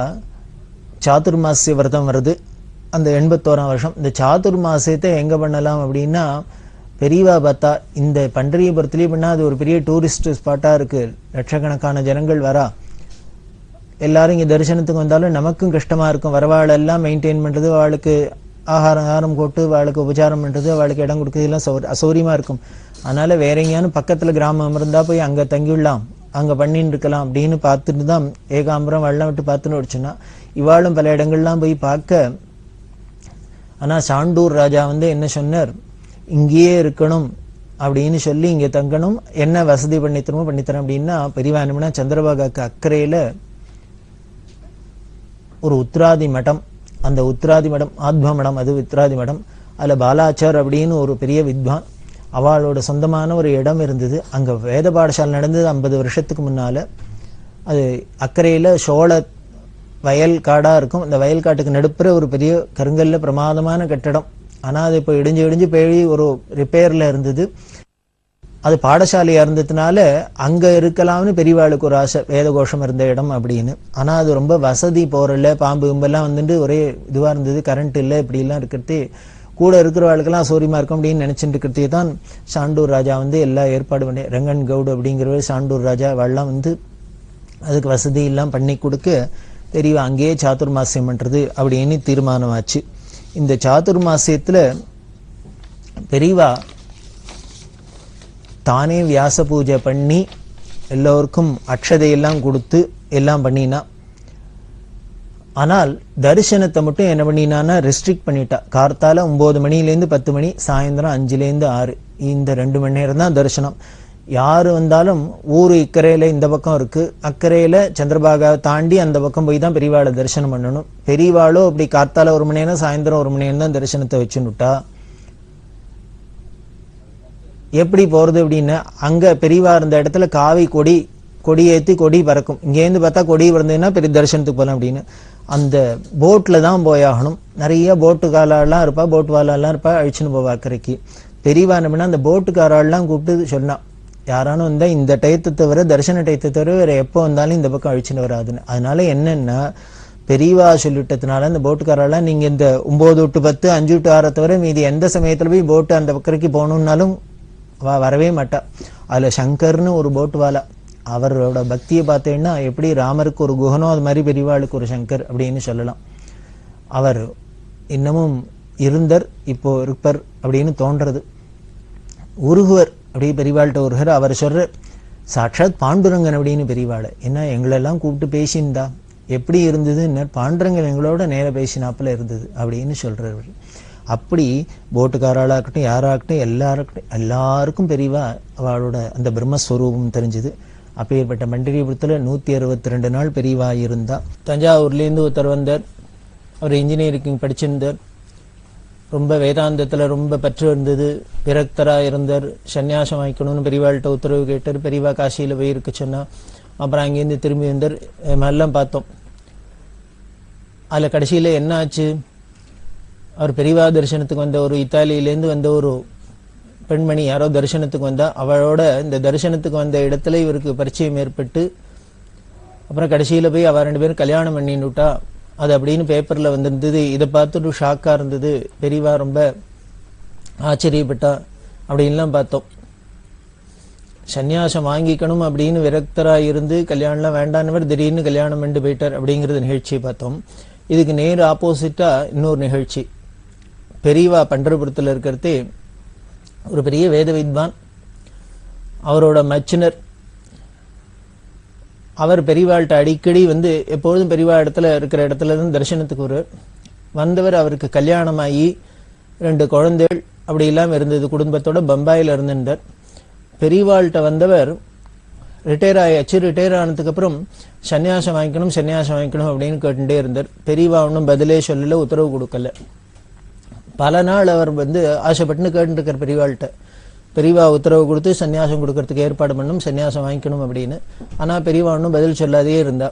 சாதுர்மாசிய விரதம் வருது அந்த 81ஆம் வருஷம். இந்த சாதுர்மாசியத்தை எங்க பண்ணலாம் அப்படின்னா, பெரியவா பார்த்தா இந்த பண்டரிபுரத்திலேயே பண்ணா அது ஒரு பெரிய டூரிஸ்ட் ஸ்பாட்டா இருக்கு, லட்சக்கணக்கான ஜனங்கள் வரா. எல்லாரும் இங்க தரிசனத்துக்கு வந்தாலும் நமக்கும் கஷ்டமா இருக்கும், வரவாளெல்லாம் மெயின்டைன் பண்றது, அவளுக்கு ஆகாரம் போட்டு அவளுக்கு உபச்சாரம் பண்றது, அவளுக்கு இடம் கொடுக்குறது எல்லாம் அசௌரியமா இருக்கும். அதனால வேற எங்கேயானு பக்கத்துல கிராமம் இருந்தா போய் அங்க தங்கிவிடலாம் அங்க பண்ணிட்டு இருக்கலாம் அப்படின்னு பார்த்துட்டு தான் ஏகாம்பரம் வெள்ளம் விட்டு பார்த்துன்னு வச்சுன்னா, இவாளும் பல இடங்கள்லாம் போய் பார்க்க, ஆனா சாண்டூர் ராஜா என்ன சொன்னார், இங்கேயே இருக்கணும் அப்படின்னு சொல்லி இங்க தங்கணும், என்ன வசதி பண்ணித்தரமோ பண்ணித்தரேன் அப்படின்னா, பெரியவா என்னன்னா சந்திரபாகாக்கு அக்கறையில ஒரு உத்ராதி மடம், அந்த உத்ராதி மடம் ஆத்ம மடம், அது உத்ராதி மடம், அதுல பாலாச்சார் அப்படின்னு ஒரு பெரிய வித்வான், அவளோட சொந்தமான ஒரு இடம் இருந்தது. அங்க வேத பாடசாலை நடந்தது 50 வருஷத்துக்கு முன்னால. அது அக்கறையில சோழ வயல் காடா இருக்கும். அந்த வயல் காட்டுக்கு நடுப்புற ஒரு பெரிய கருங்கல்ல பிரமாதமான கட்டடம். ஆனா அது இப்போ இடிஞ்சு இடிஞ்சு பேழி ஒரு ரிப்பேர்ல இருந்தது. அது பாடசாலையா இருந்ததுனால அங்க இருக்கலாம்னு பெரியவாளுக்கு ஒரு ஆசை, வேத கோஷம் இருந்த இடம் அப்படின்னு. ஆனா அது ரொம்ப வசதி போறல, பாம்பு கும்பெல்லாம் ஒரே இதுவா இருந்தது, கரண்ட் இல்லை, இப்படி எல்லாம் இருக்கிறது கூட இருக்கிறவாளுக்கெல்லாம் சௌரியமா இருக்கும் அப்படின்னு நினைச்சிட்டு இருக்கிறதே தான் சாண்டூர் ராஜா எல்லா ஏற்பாடு பண்ணி, ரங்கன் கவுடு அப்படிங்கிறவர் சாண்டூர் ராஜா வெள்ளம் அதுக்கு வசதி எல்லாம் பண்ணி கொடுக்க, பெரியவா அங்கேயே சாதுர்மாசியம் பண்றது அப்படின்னு தீர்மானமாச்சு. இந்த சாதுர்மாசியத்துல பெரியவா தானே வியாச பூஜை பண்ணி எல்லோருக்கும் அக்ஷதையெல்லாம் கொடுத்து எல்லாம் பண்ணினா. ஆனால் தரிசனத்தை மட்டும் என்ன பண்ணினான்னா ரெஸ்ட்ரிக்ட் பண்ணிட்டா. கார்த்தால 9 மணிலேருந்து 10 மணி, சாயந்தரம் 5லேருந்து 6, இந்த 2 மணி நேரம் தான் தரிசனம். யாரு வந்தாலும் ஊரு இக்கரையில இந்த பக்கம் இருக்கு, அக்கறையில சந்திரபாகா தாண்டி அந்த பக்கம் போய் தான் பெரியவாளை தரிசனம் பண்ணணும். பெரியவாளோ அப்படி கார்த்தால 1 மணி நேரம், சாயந்தரம் 1 மணி நேரம் தான் தரிசனத்தை வச்சுன்னுட்டா. எப்படி போறது அப்படின்னா, அங்க பெரியவா இருந்த இடத்துல காவி கொடி ஏத்தி கொடி பறக்கும். இங்கேருந்து பார்த்தா கொடி பறந்ததுன்னா பெரிய தரிசனத்துக்கு போகலாம் அப்படின்னு. அந்த போட்ல தான் போயாகணும். நிறைய போட்டுக்காரெல்லாம் இருப்பா, போட்டு வாழெல்லாம் இருப்பா, அழிச்சுன்னு போவா அக்கறைக்கு. பெரியவா என்ன அந்த போட்டுக்காரெல்லாம் கூப்பிட்டு சொன்னா, யாரானும் வந்தா இந்த டயத்தை தவிர, தரிசன டயத்தை தவிர வேற எப்போ வந்தாலும் இந்த பக்கம் அழிச்சுன்னு வராதுன்னு. அதனால என்னன்னா, பெரியவா சொல்லிட்டதுனால அந்த போட்டுக்காரெல்லாம் நீங்க இந்த 9 to 10, 5 to 6 தவிர மீதி எந்த சமயத்துல போய் போட்டு அந்த பக்கரைக்கு போகணும்னாலும் வரவே மாட்டா. அதுல சங்கர்னு ஒரு போட்டு வாழா, அவரோட பக்தியை பார்த்தேன்னா எப்படி ராமருக்கு ஒரு குஹனோ அது மாதிரி பெரியவாளுக்கு ஒரு சங்கர் அப்படின்னு சொல்லலாம். அவர் இன்னமும் இருந்தர், இப்போ இருப்பர் அப்படின்னு தோன்றது. உருகுவர் அப்படி பெரியவாள்கிட்ட ஒருவர், அவர் சொல்ற சாட்சாத் பாண்டுரங்கன் அப்படின்னு பெரியவாள். என்ன எங்களெல்லாம் கூப்பிட்டு பேசியிருந்தா எப்படி இருந்ததுன்னு, பாண்டுரங்கன் எங்களோட நேர பேசினாப்புல இருந்தது அப்படின்னு சொல்றவர். அப்படி போட்டுக்காராளா இருக்கட்டும், யாராகட்டும், எல்லாருக்கும் பெரியவா அவளோட அந்த பிரம்மஸ்வரூபம் தெரிஞ்சது. அப்பேற்பட்ட மண்டலிபுரத்துல 162 நாள் பெரியவா இருந்தா. தஞ்சாவூர்லேருந்து ஒருத்தர் வந்தார், அவர் இன்ஜினியரிங் படிச்சிருந்தார், ரொம்ப வேதாந்தத்துல ரொம்ப பற்று இருந்தது, விரக்தரா இருந்தார். சன்னியாசம் வாங்கிக்கணும்னு பெரியவாள்கிட்ட உத்தரவு கேட்டார். பெரியவா காசியில போய் இருக்க சொன்னா. அப்புறம் அங்கேருந்து திரும்பி வந்தார். எல்லாம் பார்த்தோம். அதுல கடைசியில என்ன ஆச்சு, அவர் பெரியவா தரிசனத்துக்கு வந்த ஒரு இத்தாலியிலேருந்து வந்த ஒரு பெண்மணி யாரோ தரிசனத்துக்கு வந்தா, அவளோட இந்த தரிசனத்துக்கு வந்த இடத்துல இவருக்கு பரிச்சயம் ஏற்பட்டு, அப்புறம் கடைசியில போய் அவ 2 பேரும் கல்யாணம் பண்ணிட்டுட்டா. அது அப்படின்னு பேப்பர்ல வந்திருந்தது. இதை பார்த்துட்டு ஷாக்கா இருந்தது. பெரியவா ரொம்ப ஆச்சரியப்பட்டா அப்படின்லாம் பார்த்தோம். சன்னியாசம் வாங்கிக்கணும் அப்படின்னு விரக்தரா இருந்து கல்யாணம்லாம் வேண்டானவர் திடீர்னு கல்யாணம் பண்ணி போயிட்டார் அப்படிங்கிறது நிகழ்ச்சியை பார்த்தோம். இதுக்கு நேர் ஆப்போசிட்டா இன்னொரு நிகழ்ச்சி. பெரியவா பண்டரபுரத்தில் இருக்கிறதே ஒரு பெரிய வேத வித்வான், அவரோட மச்சினர். அவர் பெரியவாள்கிட்ட அடிக்கடி எப்பொழுதும் பெரியவா இருக்கிற இடத்துல இருந்து தரிசனத்துக்கு வந்தவர். அவருக்கு கல்யாணமாகி 2 குழந்தைகள் அப்படி இல்லாம இருந்தது. குடும்பத்தோட பம்பாயில இருந்திருந்தார். பெரியவாள்கிட்ட வந்தவர் ரிட்டையர் ஆயாச்சு. ரிட்டையர் ஆனதுக்கு அப்புறம் சன்னியாசம் வாங்கிக்கணும் அப்படின்னு கேட்டுட்டே இருந்தார். பெரியவா ஒன்றும் பதிலே சொல்லல, உத்தரவு கொடுக்கல. பல நாள் அவர் ஆசைப்பட்டுன்னு கேட்டு இருக்கார் பெரியவாள்கிட்ட. பெரியவா உத்தரவு கொடுத்து சன்னியாசம் கொடுக்கறதுக்கு ஏற்பாடு பண்ணும், சன்னியாசம் வாங்கிக்கணும் அப்படின்னு. ஆனா பெரியவா ஒன்றும் பதில் சொல்லாதே இருந்தா.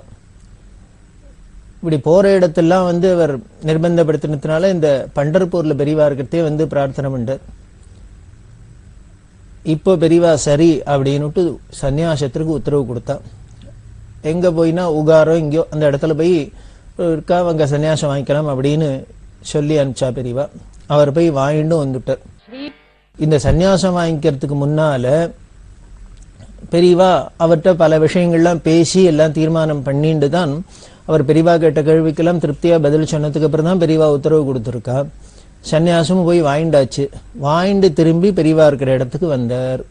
இப்படி போற இடத்தெல்லாம் அவர் நிர்பந்தப்படுத்தினதுனால இந்த பண்டர்பூர்ல பெரியவா இருக்கிறதே பிரார்த்தனை பண்ணார். இப்போ பெரியவா சரி அப்படின்னுட்டு சன்னியாசத்திற்கு உத்தரவு கொடுத்தா. எங்க போயினா உகாரோ இங்கோ அந்த இடத்துல போய் இருக்கா, அவங்க சன்னியாசம் வாங்கிக்கலாம் அப்படின்னு சொல்லி அனுப்பிச்சா பெரியவா. அவர் போய் வாங்கிட்டு வந்துட்டார். இந்த சன்னியாசம் வாங்கிக்கிறதுக்கு முன்னால பெரியவா அவர்கிட்ட பல விஷயங்கள்லாம் பேசி எல்லாம் தீர்மானம் பண்ணிட்டு தான் அவர் பெரியவா கேட்ட கேள்விக்கெல்லாம் திருப்தியா பதில் சொன்னதுக்கு அப்புறம் தான் பெரியவா உத்தரவு கொடுத்துருக்கா. சன்னியாசமும் போய் வாங்கிண்டாச்சு. வாங்கிட்டு திரும்பி பெரியவா இருக்கிற இடத்துக்கு வந்தார்.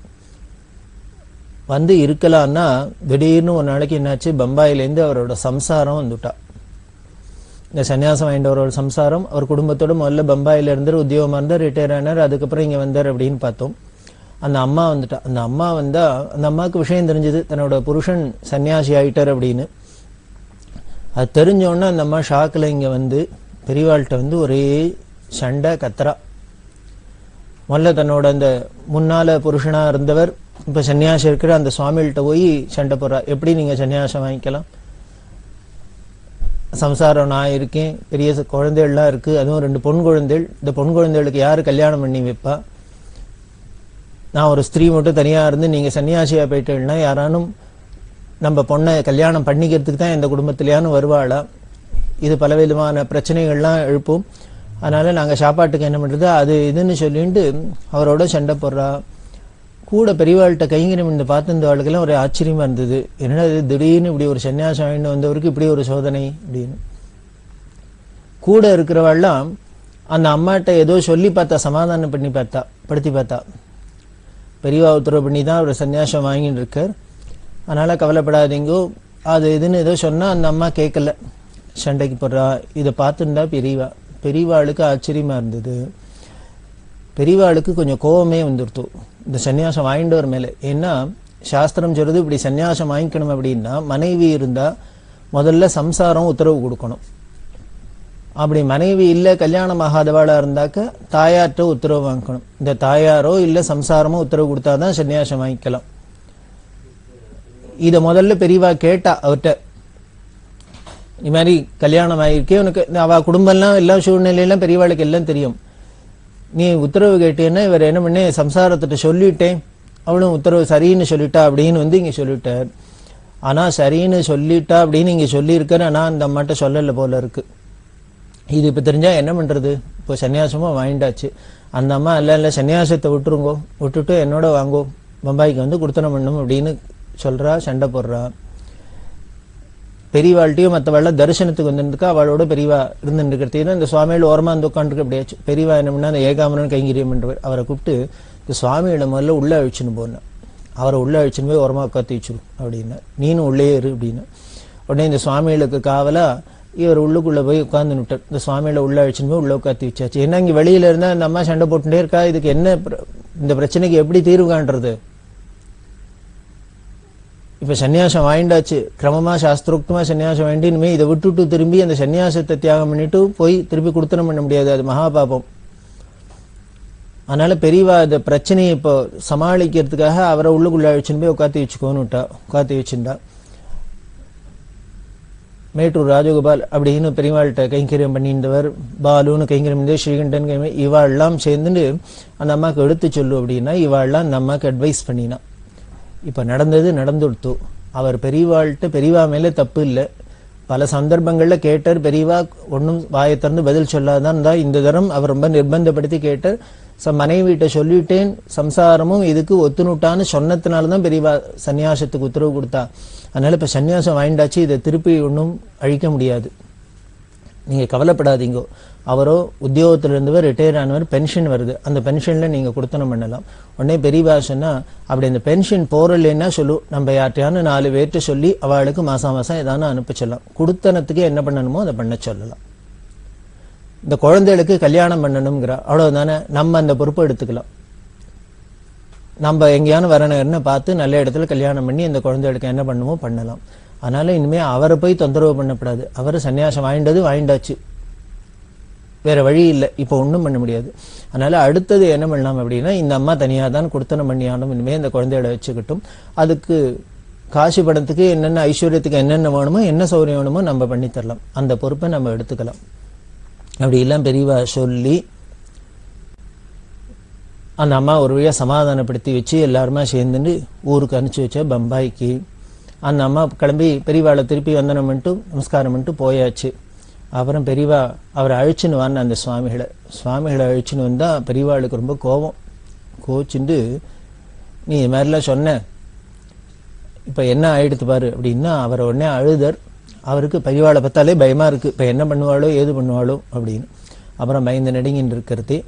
வந்து இருக்கலாம்னா திடீர்னு ஒரு நாளைக்கு என்னாச்சு, பம்பாயிலேருந்து அவரோட சம்சாரம் வந்துட்டா. இந்த சன்னியாசம் வாங்கிட்டவரோட சம்சாரம் அவர் குடும்பத்தோட முதல்ல பம்பாயில இருந்தார், உத்தியோகமா இருந்தார், ரிட்டையர் ஆனார், அதுக்கப்புறம் இங்க வந்தார் அப்படின்னு பார்த்தோம். அந்த அம்மா வந்துட்டா. அந்த அம்மா வந்தா அந்த அம்மாவுக்கு விஷயம் தெரிஞ்சது, தன்னோட புருஷன் சன்னியாசி ஆயிட்டார் அப்படின்னு. அது தெரிஞ்சோன்னா அந்த அம்மா ஷாக்கில் இங்க வந்து பெரியவாள்கிட்ட வந்து ஒரே சண்டை கத்துறா. முதல்ல தன்னோட அந்த முன்னால புருஷனா இருந்தவர் இப்ப சன்னியாசி இருக்கிற அந்த சுவாமிகிட்ட போய் சண்டை போடுறா. எப்படி நீங்க சன்னியாசம் வாங்கிக்கலாம், சம்சாரம் நான் இருக்கேன், பெரிய குழந்தைகள்லாம் இருக்கு, அதுவும் 2 பொன் குழந்தைகள், இந்த பொன் குழந்தைகளுக்கு யாரு கல்யாணம் பண்ணி வைப்பா, நான் ஒரு ஸ்திரீ மட்டும் தனியா இருந்து நீங்க சன்னியாசியா போயிட்டேன்னா யாரானும் நம்ம பொண்ணை கல்யாணம் பண்ணிக்கிறதுக்கு தான் இந்த குடும்பத்திலேயானு வருவாளா, இது பலவிதமான பிரச்சனைகள்லாம் எழுப்பும், அதனால நாங்க சாப்பாட்டுக்கு என்ன பண்றது அது இதுன்னு சொல்லிட்டு அவரோட சண்டை போடுறா. கூட பெரியவாள்கிட்ட கைங்கரியம் இந்த பார்த்து இந்த வாழ்க்கெல்லாம் ஒரு ஆச்சரியமா இருந்தது, என்னடா இது திடீர்னு இப்படி ஒரு சன்னியாசம் வாங்கிட்டு வந்தவருக்கு இப்படி ஒரு சோதனை அப்படின்னு. கூட இருக்கிறவாள்லாம் அந்த அம்மாட்ட ஏதோ சொல்லி பார்த்தா, சமாதானம் பண்ணி பார்த்தா, படுத்தி பார்த்தா, பெரியவா உத்தரவு பண்ணி தான் அவர் சன்னியாசம் வாங்கிட்டு இருக்கார், அதனால கவலைப்படாதீங்கோ அது இதுன்னு ஏதோ சொன்னா அந்த அம்மா கேட்கல, சண்டைக்கு போடுறா. இதை பார்த்துருந்தா பெரியவாளுக்கு ஆச்சரியமா இருந்தது. பெரியவாளுக்கு கொஞ்சம் கோபமே வந்துடுத்து இந்த சன்னியாசம் வாங்கிட்டவர் மேல. ஏன்னா சாஸ்திரம் சொல்றது இப்படி சன்னியாசம் வாங்கிக்கணும் அப்படின்னா மனைவி இருந்தா முதல்ல சம்சாரம் உத்தரவு கொடுக்கணும். அப்படி மனைவி இல்ல கல்யாணம் ஆகாதவாளா இருந்தாக்க தாயார்கிட்ட உத்தரவு வாங்கிக்கணும். இந்த தாயாரோ இல்ல சம்சாரமோ உத்தரவு கொடுத்தாதான் சன்னியாசம் வாங்கிக்கலாம். இத முதல்ல பெரியவா கேட்டா அவர்கிட்ட, இது மாதிரி கல்யாணம் ஆகிருக்கே உனக்கு, அவ குடும்பம்லாம் எல்லா சூழ்நிலையெல்லாம் பெரியவாளுக்கு எல்லாம் தெரியும், நீ உத்தரவு கேட்டேன்னா இவர் என்ன பண்ணே சம்சாரத்திட்ட சொல்லிட்டேன், அவளும் உத்தரவு சரின்னு சொல்லிட்டா அப்படின்னு வந்து இங்க சொல்லிட்டார். ஆனா சரின்னு சொல்லிட்டா அப்படின்னு இங்க சொல்லியிருக்காரு, ஆனா அந்த அம்மாட்ட சொல்லல போல இருக்கு. இது இப்ப தெரிஞ்சா என்ன பண்றது, இப்போ சன்னியாசமா வாங்கிட்டாச்சு. அந்த அம்மா இல்ல சன்னியாசத்தை விட்டுருங்கோ, விட்டுட்டு என்னோட வாங்கோ, பம்பாய்க்கு வந்து குடுத்தனம் பண்ணும் அப்படின்னு சொல்றா, சண்டை போடுறா. பெரியவாழ்கிட்டையும் மற்றவாழ்ல தரிசனத்துக்கு வந்துருக்கா, அவளோட பெரியவா இருந்துருக்கிறதுக்கு இந்த சுவாமியில ஓரமா வந்து உட்காந்துருக்கு. அப்படியாச்சு பெரியவா என்ன பண்ணா, அந்த ஏகாமரன் கைங்கரியம் பண்றவர் அவரை கூப்பிட்டு இந்த சுவாமியிட முதல்ல உள்ள அழிச்சுன்னு போனேன், அவரை உள்ள அழிச்சுன்னு போய் ஓரமா உட்காந்து வச்சிரும் அப்படின்னா, நீனும் உள்ளே இரு அப்படின்னு. உடனே இந்த சுவாமிகளுக்கு காவலா இவர் உள்ளுக்குள்ள போய் உட்கார்ந்து விட்டார். இந்த சுவாமியில உள்ள அழிச்சுன்னு போய் உள்ள உட்காந்து வச்சாச்சு. ஏன்னா இங்க வெளியில இருந்தா அந்த அம்மா சண்டை போட்டுட்டே இருக்கா, இதுக்கு என்ன இந்த பிரச்சனைக்கு எப்படி தீர்வு காண்றது. இப்ப சன்னியாசம் வாங்கிட்டாச்சு, கிரமமா சாஸ்திரோக்தமா சன்னியாசம் வாங்கி இனிமே இதை விட்டுட்டு திரும்பி அந்த சன்னியாசத்தை தியாகம் பண்ணிட்டு போய் திருப்பி குடுத்தனம் பண்ண முடியாது, அது மகாபாபம். அதனால பெரியவா இந்த பிரச்சனையை இப்போ சமாளிக்கிறதுக்காக அவரை உள்ளுக்குள்ள அழிச்சுன்னு போய் உட்காந்து வச்சுக்கோன்னு விட்டா. உட்காந்து வச்சுட்டா. மேட்டூர் ராஜகோபால் அப்படின்னு பெரியவாள்கிட்ட கைங்கரியம் பண்ணியிருந்தவர், பாலுன்னு கைங்கரியம் பண்ணி, ஸ்ரீகண்டன் இவாள்லாம் சேர்ந்துட்டு அந்த அம்மாவுக்கு எடுத்து சொல்லு அப்படின்னா இவாள்லாம் அந்த அம்மாவுக்கு அட்வைஸ் பண்ணினா. இப்ப நடந்தது நடந்துடுத்து. அவர் பெரியவாள்கிட்ட பெரியவா மேல தப்பு இல்லை, பல சந்தர்ப்பங்கள்ல கேட்டார், பெரியவா ஒன்னும் வாயை திறந்து பதில் சொல்லாதான் தான். இந்த தரம் அவர் ரொம்ப நிர்பந்தப்படுத்தி கேட்டார். மனைவிட்ட சொல்லிட்டேன், சம்சாரமும் இதுக்கு ஒத்துணுட்டான்னு சொன்னதுனாலதான் பெரியவா சன்னியாசத்துக்கு உத்தரவு கொடுத்தா. அதனால இப்ப சன்னியாசம் வாங்கிட்டாச்சு, இதை திருப்பி ஒன்றும் அழிக்க முடியாது, நீங்க கவலைப்படாதீங்கோ. அவரோ உத்தியோகத்துல இருந்தவர் ரிட்டையர் ஆனவர், பென்ஷன் வருது, அந்த பென்ஷன்ல நீங்க குடுத்தனம் பண்ணலாம். உடனே பெரியவா சொன்னா, அப்படி அந்த பென்ஷன் போறலைன்னா சொல்லு, நம்ம யார்ட்டையானு 4 பேர்ட்ட சொல்லி அவளுக்கு மாசம் மாசம் ஏதானு அனுப்பிச்சலாம். குடுத்தனத்துக்கு என்ன பண்ணணுமோ அதை பண்ண சொல்லலாம். இந்த குழந்தைகளுக்கு கல்யாணம் பண்ணணுங்கிறா, அவ்வளவுதானே, நம்ம அந்த பொறுப்பை எடுத்துக்கலாம். நம்ம எங்கேயான வரணும்னு பார்த்து நல்ல இடத்துல கல்யாணம் பண்ணி அந்த குழந்தைகளுக்கு என்ன பண்ணுமோ பண்ணலாம். அதனால இனிமே அவரை போய் தொந்தரவு பண்ணப்படாது. அவர் சன்னியாசம் வாங்கிட்டாச்சு, வேற வழி இல்லை, இப்போ ஒன்றும் பண்ண முடியாது. அதனால அடுத்தது என்ன பண்ணலாம் அப்படின்னா, இந்த அம்மா தனியாக தான் குடுத்தனம் பண்ணியாலும் இனிமே இந்த குழந்தையோட வச்சுக்கிட்டும், அதுக்கு காசு படத்துக்கு என்னென்ன ஐஸ்வர்யத்துக்கு என்னென்ன வேணுமோ என்ன சௌகரியம் வேணுமோ நம்ம பண்ணி தரலாம், அந்த பொறுப்பை நம்ம எடுத்துக்கலாம். அப்படி எல்லாம் பெரியவா சொல்லி அந்த அம்மா ஒரு வழியா சமாதானப்படுத்தி வச்சு எல்லாருமா சேர்ந்துட்டு ஊருக்கு அனுப்பிச்சு வச்சா பம்பாய்க்கு. அந்த அம்மா கிளம்பி பெரியவாளை திருப்பி வந்தனம் பண்ணிட்டு நமஸ்காரம் பண்ணிட்டு போயாச்சு. அப்புறம் பெரியவா அவரை அழிச்சுன்னு வான்னு அந்த சுவாமிகளை அழிச்சுன்னு வந்தா பெரியவாளுக்கு ரொம்ப கோபம். கோச்சுண்டு, நீ இது மாதிரிலாம் சொன்ன, இப்ப என்ன ஆயிடுத்து பாரு அப்படின்னா அவரை உடனே அழுதர். அவருக்கு பெரியவாளை பார்த்தாலே பயமா இருக்கு, இப்ப என்ன பண்ணுவாளோ ஏது பண்ணுவாளோ அப்படின்னு. அப்புறம் பயந்து நடுங்கின்னு இருக்கிறதே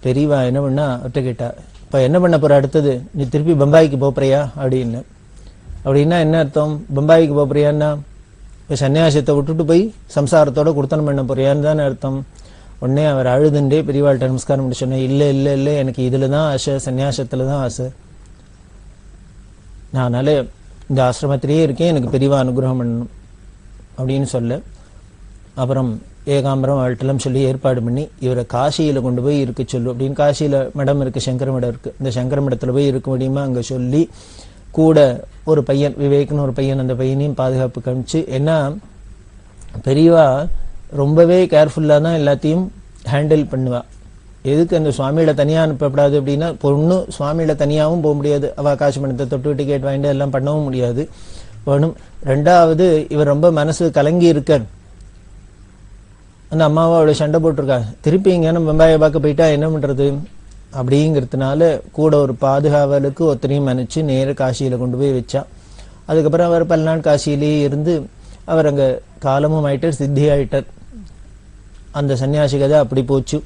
பெரியவா என்ன பண்ணா அவர்கிட்ட கேட்டா, இப்ப என்ன பண்ண போற அடுத்தது, நீ திருப்பி பம்பாய்க்கு போறியா அப்படின்னு. அப்படின்னா என்ன அர்த்தம்? பம்பாய்க்கு போறியான்னா இப்போ சன்னியாசத்தை விட்டுட்டு போய் சம்சாரத்தோட குடுத்தனம் பண்ண போறியான்னு தானே அர்த்தம். உடனே அவர் அழுதுண்டே பெரியவாள்கிட்ட நமஸ்காரம் பண்ணி சொன்னேன், இல்லை இல்லை இல்லை, எனக்கு இதில் தான் ஆசை, சன்னியாசத்தில் தான் ஆசை. நான் அதனால இந்த ஆசிரமத்திலேயே இருக்கேன், எனக்கு பெரியவா அனுகிரகம் பண்ணணும் அப்படின்னு சொல்ல, அப்புறம் ஏகாம்பரம் அவள்கிட்டலாம் சொல்லி ஏற்பாடு பண்ணி இவரை காசியில் கொண்டு போய் இருக்க சொல்லு அப்படின்னு. காசியில் மடம் இருக்குது, சங்கர மடம் இருக்குது. இந்த சங்கர மடத்தில் போய் இருக்க முடியுமா அங்கே சொல்லி, கூட ஒரு பையன் விவேக்னு ஒரு பையன், அந்த பையனையும் பாதுகாப்பு காமிச்சு. ஏன்னா பெரியவா ரொம்பவே கேர்ஃபுல்லாக தான் எல்லாத்தையும் ஹேண்டில் பண்ணுவா. எதுக்கு அந்த சுவாமியில தனியாக அனுப்பப்படாது அப்படின்னா, பொண்ணு சுவாமியில தனியாகவும் போக முடியாது, அவள் காசு பணத்தை தொட்டு டிக்கெட் வாங்கிட்டு எல்லாம் பண்ணவும் முடியாது வேணும். ரெண்டாவது இவர் ரொம்ப மனசு கலங்கி இருக்கார். அந்த அம்மாவை அவளை சண்டை போட்டிருக்கா, திருப்பி இங்கே பம்பாயை பார்க்க போயிட்டா என்ன பண்ணுறது அப்படிங்கிறதுனால கூட ஒரு பாதுகாவலுக்கு ஒத்தனையும் நினச்சி நேர காசியில் கொண்டு போய் வச்சா. அதுக்கப்புறம் அவர் பல நாள் காசியிலேயே இருந்து அவர் அங்கே காலமும் ஆயிட்டார், சித்தி ஆயிட்டார். அந்த சன்னியாசி கதை அப்படி போச்சு.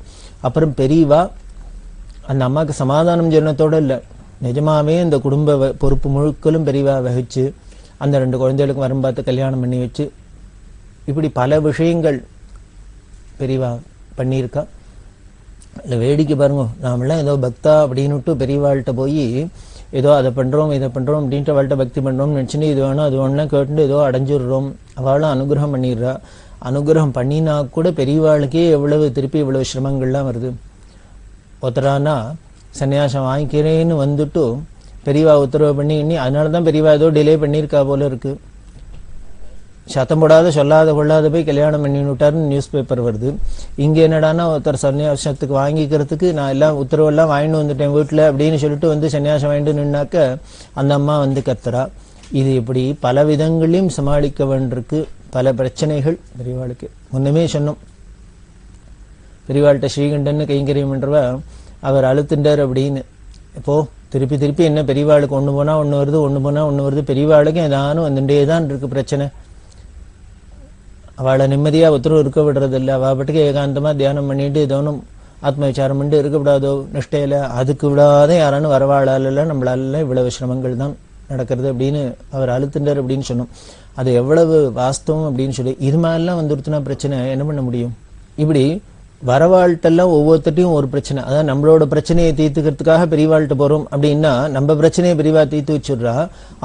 அப்புறம் பெரியவா அந்த அம்மாவுக்கு சமாதானம் ஜெனத்தோடு இல்லை, நிஜமாவே இந்த குடும்ப பொறுப்பு முழுக்களும் பெரியவா வகிச்சு அந்த 2 குழந்தைகளுக்கும் வரும் பார்த்து கல்யாணம் பண்ணி வச்சு இப்படி பல விஷயங்கள் பெரியவா பண்ணியிருக்கா. இல்லை வேடிக்கை பாருங்க, நாமெல்லாம் ஏதோ பக்தா அப்படின்னுட்டு பெரியவாள்கிட்ட போய் ஏதோ அதை பண்ணுறோம் இதை பண்ணுறோம் அப்படின்ட்டு அவள்கிட்ட பக்தி பண்ணுறோம்னு நினச்சிட்டு இது வேணும் அது வேணும்லாம் கேட்டுட்டு ஏதோ அடைஞ்சிடுறோம். அவளும் அனுகிரகம் பண்ணிடுறா. அனுகிரகம் பண்ணினா கூட பெரியவாளுக்கே எவ்வளவு திருப்பி இவ்வளவு சிரமங்கள்லாம் வருது. ஒருத்தரானா சன்னியாசம் வாங்கிக்கிறேன்னு வந்துட்டு பெரியவா உத்தரவு பண்ணி அதனால தான் பெரியவா ஏதோ டிலே பண்ணியிருக்கா போல இருக்கு. சத்தம் போடாத சொல்லாத கொள்ளாத போய் கல்யாணம் பண்ணி விட்டாருன்னு நியூஸ் பேப்பர் வருது. இங்கே என்னடானா ஒருத்தர் சன்னியாசத்துக்கு வாங்கிக்கிறதுக்கு நான் எல்லாம் உத்தரவெல்லாம் வாங்கிட்டு வந்துட்டேன் வீட்டில் அப்படின்னு சொல்லிட்டு வந்து சன்னியாசம் வாங்கிட்டு நின்னாக்க அந்த அம்மா வந்து கத்துறா. இது இப்படி பல விதங்களையும் சமாளிக்க வேண்டியிருக்கு. பல பிரச்சனைகள் பெரியவாளுக்கு. முன்னமே சொன்னோம், பெரியவாள்கிட்ட ஸ்ரீகண்டன் கைங்கரியம் பண்றவா அவர் அழுத்துண்டார் அப்படின்னு. இப்போ திருப்பி திருப்பி என்ன பெரியவாளுக்கு ஒன்று போனா ஒன்று வருது, ஒன்று போனா ஒன்று வருது. பெரியவாளுக்கு ஏதானும் வந்துட்டே தான் இருக்கு பிரச்சனை. அவளை நிம்மதியாக உத்தரவு இருக்க விடுறதில்லை. அவள் பாட்டுக்கு ஏகாந்தமாக தியானம் பண்ணிட்டு ஏதோனும் ஆத்ம விசாரம் பண்ணிட்டு இருக்கக்கூடாதோ நிஷ்டையில், அதுக்கு விடாத யாரானு வரவாளால நம்மளால இவ்வளவு சிரமங்கள் தான் நடக்கிறது அப்படின்னு அவர் அழுத்துண்டார் அப்படின்னு சொன்னோம். அது எவ்வளவு வாஸ்தவம் அப்படின்னு சொல்லி இது மாதிரிலாம் வந்துருச்சுன்னா பிரச்சனை என்ன பண்ண முடியும்? இப்படி வரவாழ்கிட்டெல்லாம் ஒவ்வொருத்தையும் ஒரு பிரச்சனை. அதான் நம்மளோட பிரச்சனையை தீர்த்துக்கிறதுக்காக பெரியவாழ்கிட்ட போறோம் அப்படின்னா நம்ம பிரச்சனையை பெரியவா தீர்த்து வச்சுடுறா.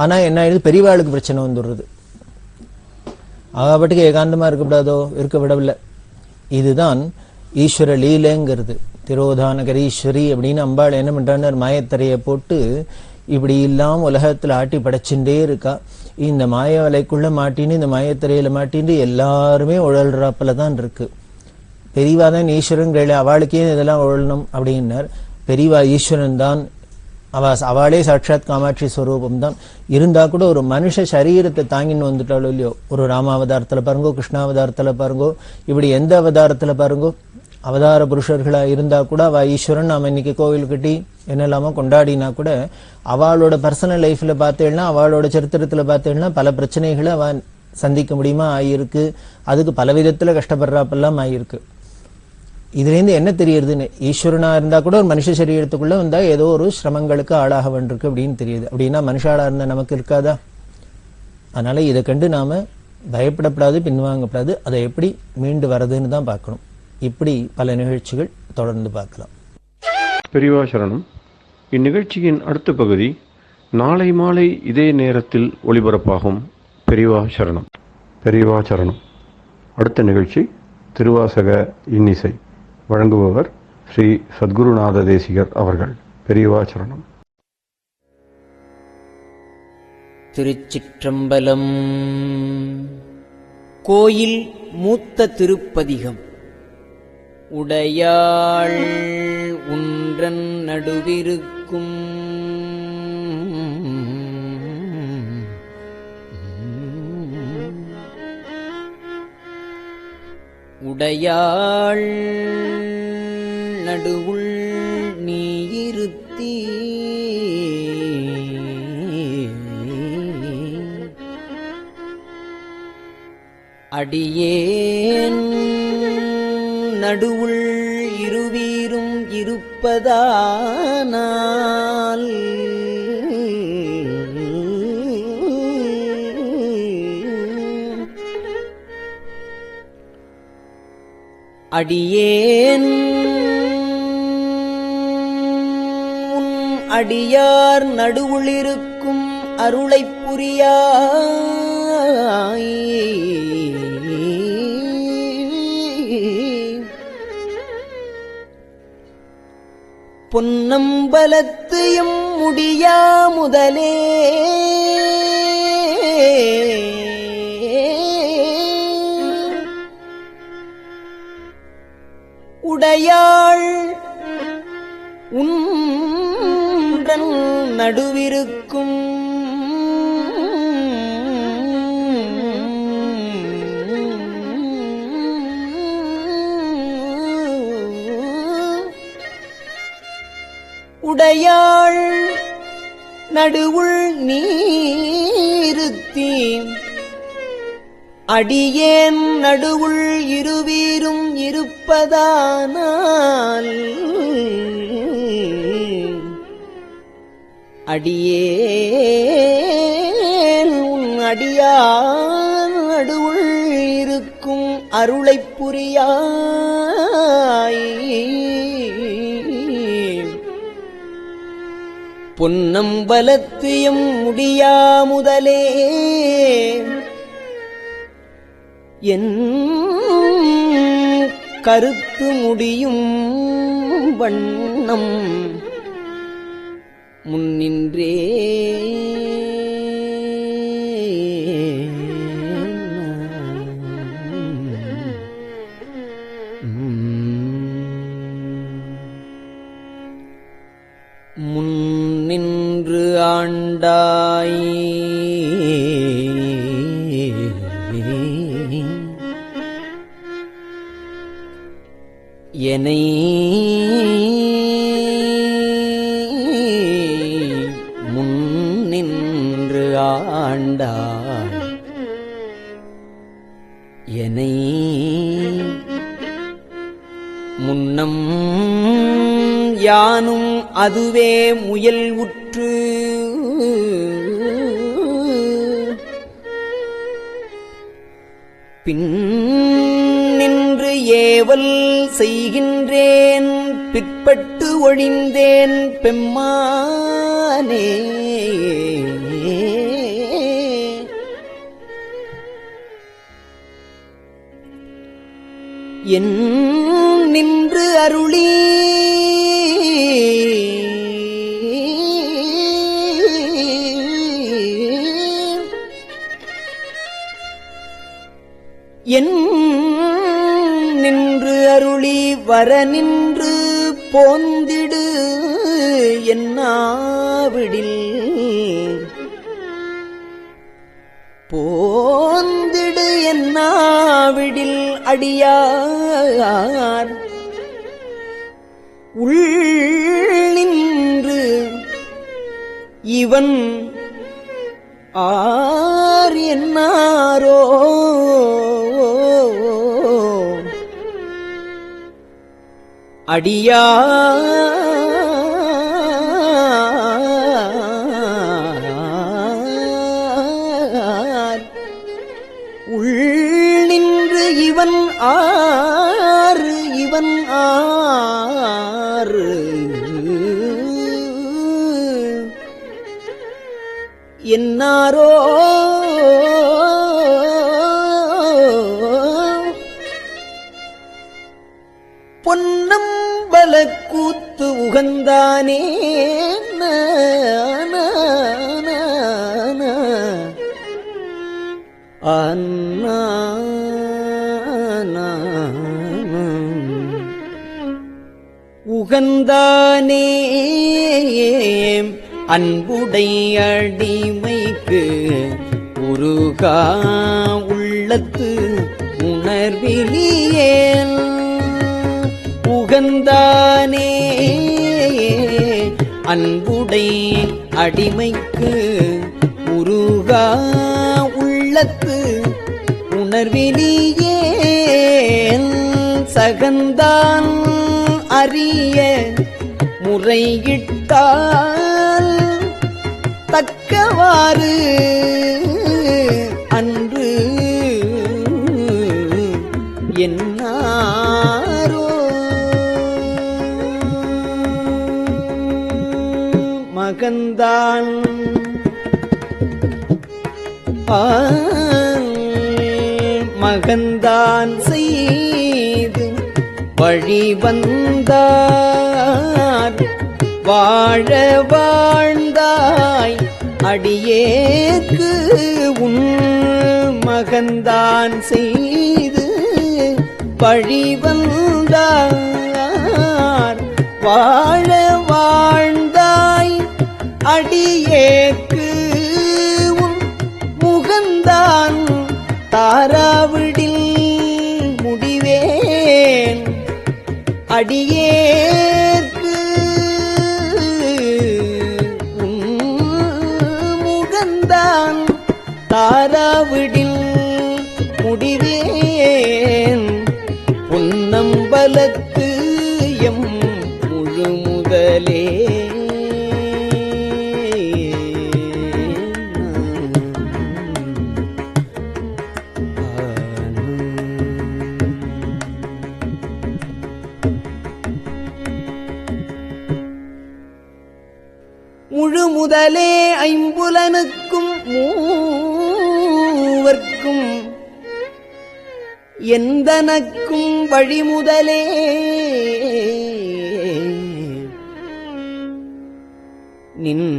ஆனா என்ன ஆயிடுது, பெரியவாளுக்கு பிரச்சனை வந்துடுறது. அவட்டுக்கு ஏகாந்தமா இருக்கக்கூடாதோ, இருக்க விடவில்லை. இதுதான் ஈஸ்வர லீலைங்கிறது. திரோதானகரீஸ்வரி அப்படின்னு அம்பாள் என்ன பண்றான்னு மாயத்தரையை போட்டு இப்படி இல்லாம உலகத்துல ஆட்டி படைச்சுட்டே இருக்கா. இந்த மாய வலைக்குள்ள மாட்டின்னு இந்த மாயத்திரையில மாட்டின்னு எல்லாருமே உழல்றாப்புல தான் இருக்கு. பெரியவா தான் ஈஸ்வரன் கையில அவளுக்கே இதெல்லாம் உழணும் அப்படின்னார். பெரியவா ஈஸ்வரன் தான், அவளே சாட்சாத் காமாட்சி ஸ்வரூபம் தான். இருந்தா கூட ஒரு மனுஷ சரீரத்தை தாங்கின்னு வந்துட்டாலும் இல்லையோ, ஒரு ராமாவதாரத்துல பாருங்கோ, கிருஷ்ணாவதாரத்துல பாருங்கோ, இப்படி எந்த அவதாரத்துல பாருங்கோ, அவதார புருஷர்களா இருந்தா கூட அவ ஈஸ்வரன் நாம இன்னைக்கு கோவில் கட்டி என்னெல்லாமோ கொண்டாடினா கூட அவளோட பர்சனல் லைஃப்ல பார்த்தேன்னா, அவளோட சரித்திரத்துல பார்த்தேன்னா பல பிரச்சனைகளை அவ சந்திக்க முடியுமா ஆயிருக்கு. அதுக்கு பல விதத்துல கஷ்டப்படுறாப்பெல்லாம் ஆயிருக்கு. இதுலேருந்து என்ன தெரியுதுன்னு, ஈஸ்வரனா இருந்தா கூட ஒரு மனுஷ சரீரத்துக்குள்ள வந்தா ஏதோ ஒரு சிரமங்களுக்கு ஆளாக வேண்டியிருக்கு அப்படின்னு தெரியுது. அப்படின்னா மனுஷாளா இருந்தா நமக்கு இருக்காதா? அதனால இதை கண்டு நாம பயப்படப்படாது, பின்வாங்கப்படாது. அதை எப்படி மீண்டு வர்றதுன்னு தான் பார்க்கணும். இப்படி பல நிகழ்ச்சிகள் தொடர்ந்து பார்க்கலாம். பெரியவா சரணம். இந்நிகழ்ச்சியின் அடுத்த பகுதி நாளை மாலை இதே நேரத்தில் ஒளிபரப்பாகும். பெரியவா சரணம். பெரியவா சரணம். அடுத்த நிகழ்ச்சி திருவாசக இன்னிசை. வழங்குபவர் ஸ்ரீ சத்குருநாத தேசிகர் அவர்கள். பெரியவா சரணம். திருச்சிற்றம்பலம். கோயில் மூத்த திருப்பதிகம். உடையாள் உன்றன் நடுவிருக்கும் உடையாள் நடுவுள் நீயிருத்தி அடியேன் நடுவுள் இருவீரும் இருப்பதானால் அடியேன் உன் அடியார் நடுவுளிருக்கும் அருளைப் புரியாய். பொன்னம்பலத்து எம் முடியா முதலே உடையாள் உன்றன் நடுவிருக்கும் உடையாள் நடுவுள் நீருத்தி அடியேன் நடுவுள் இருவீரும் இருப்பதானால் அடியேன் உன் அடியார் நடுவுள் இருக்கும் அருளைப் புரியாய். பொன்னம்பலத்து எம் முடியா முதலே என் கருத்து முடியும் வண்ணம் முன்னின்றே முன்னின்று ஆண்டாய். என்னை முன்னின்று ஆண்டாய். என்னை முன்னம் யானும் அதுவே முயல் உற்று பின் நின்று ஏவல் செய்கின்றேன் பிற்பட்டு ஒழிந்தேன் பெம்மானே. என் நின்று அருளி என் நின்று அருளி வர நின்று போந்திடு என்னாவிடில் போந்திடு என்னாவிடில் அடியார் உள்ளின்று இவன் ஆர் என்னாரோ அடியார் உள்ளின்று இவன் ஆறு இவன் ஆறு என்னாரோ பொன்னம்பலக்கூத்து உகந்தானே அண்ணா உகந்தானே அன்புடை அடிமைக்கு உருகா உள்ளத்து உணர்விலியேல் உகந்தானே அன்புடை அடிமைக்கு உருகா உள்ளத்து உணர்விலியேல் சகந்தான் அறிய முறையிட்டால் தக்கவாறு அன்று என்னாரோ மகந்தான் மகந்தான் செய்து வழிவந்தார் வாழ வாழ்ந்தாய் அடியேற்கு உன் மகந்தான் செய்து வழிவந்தார் வாழ வாழ்ந்தாய் அடியேற்கு உன் முகந்தான் தாராவிடில் முடிவேன் அடியேற்கு முகந்தான் தாராவிடில் முடிவேன் பொன்னம்பலத்து எம் முழு முதலே முழு முதலே ஐம்புலனுக்கும் மூவர்க்கும் எந்தனக்கும் வழிமுதலே நின்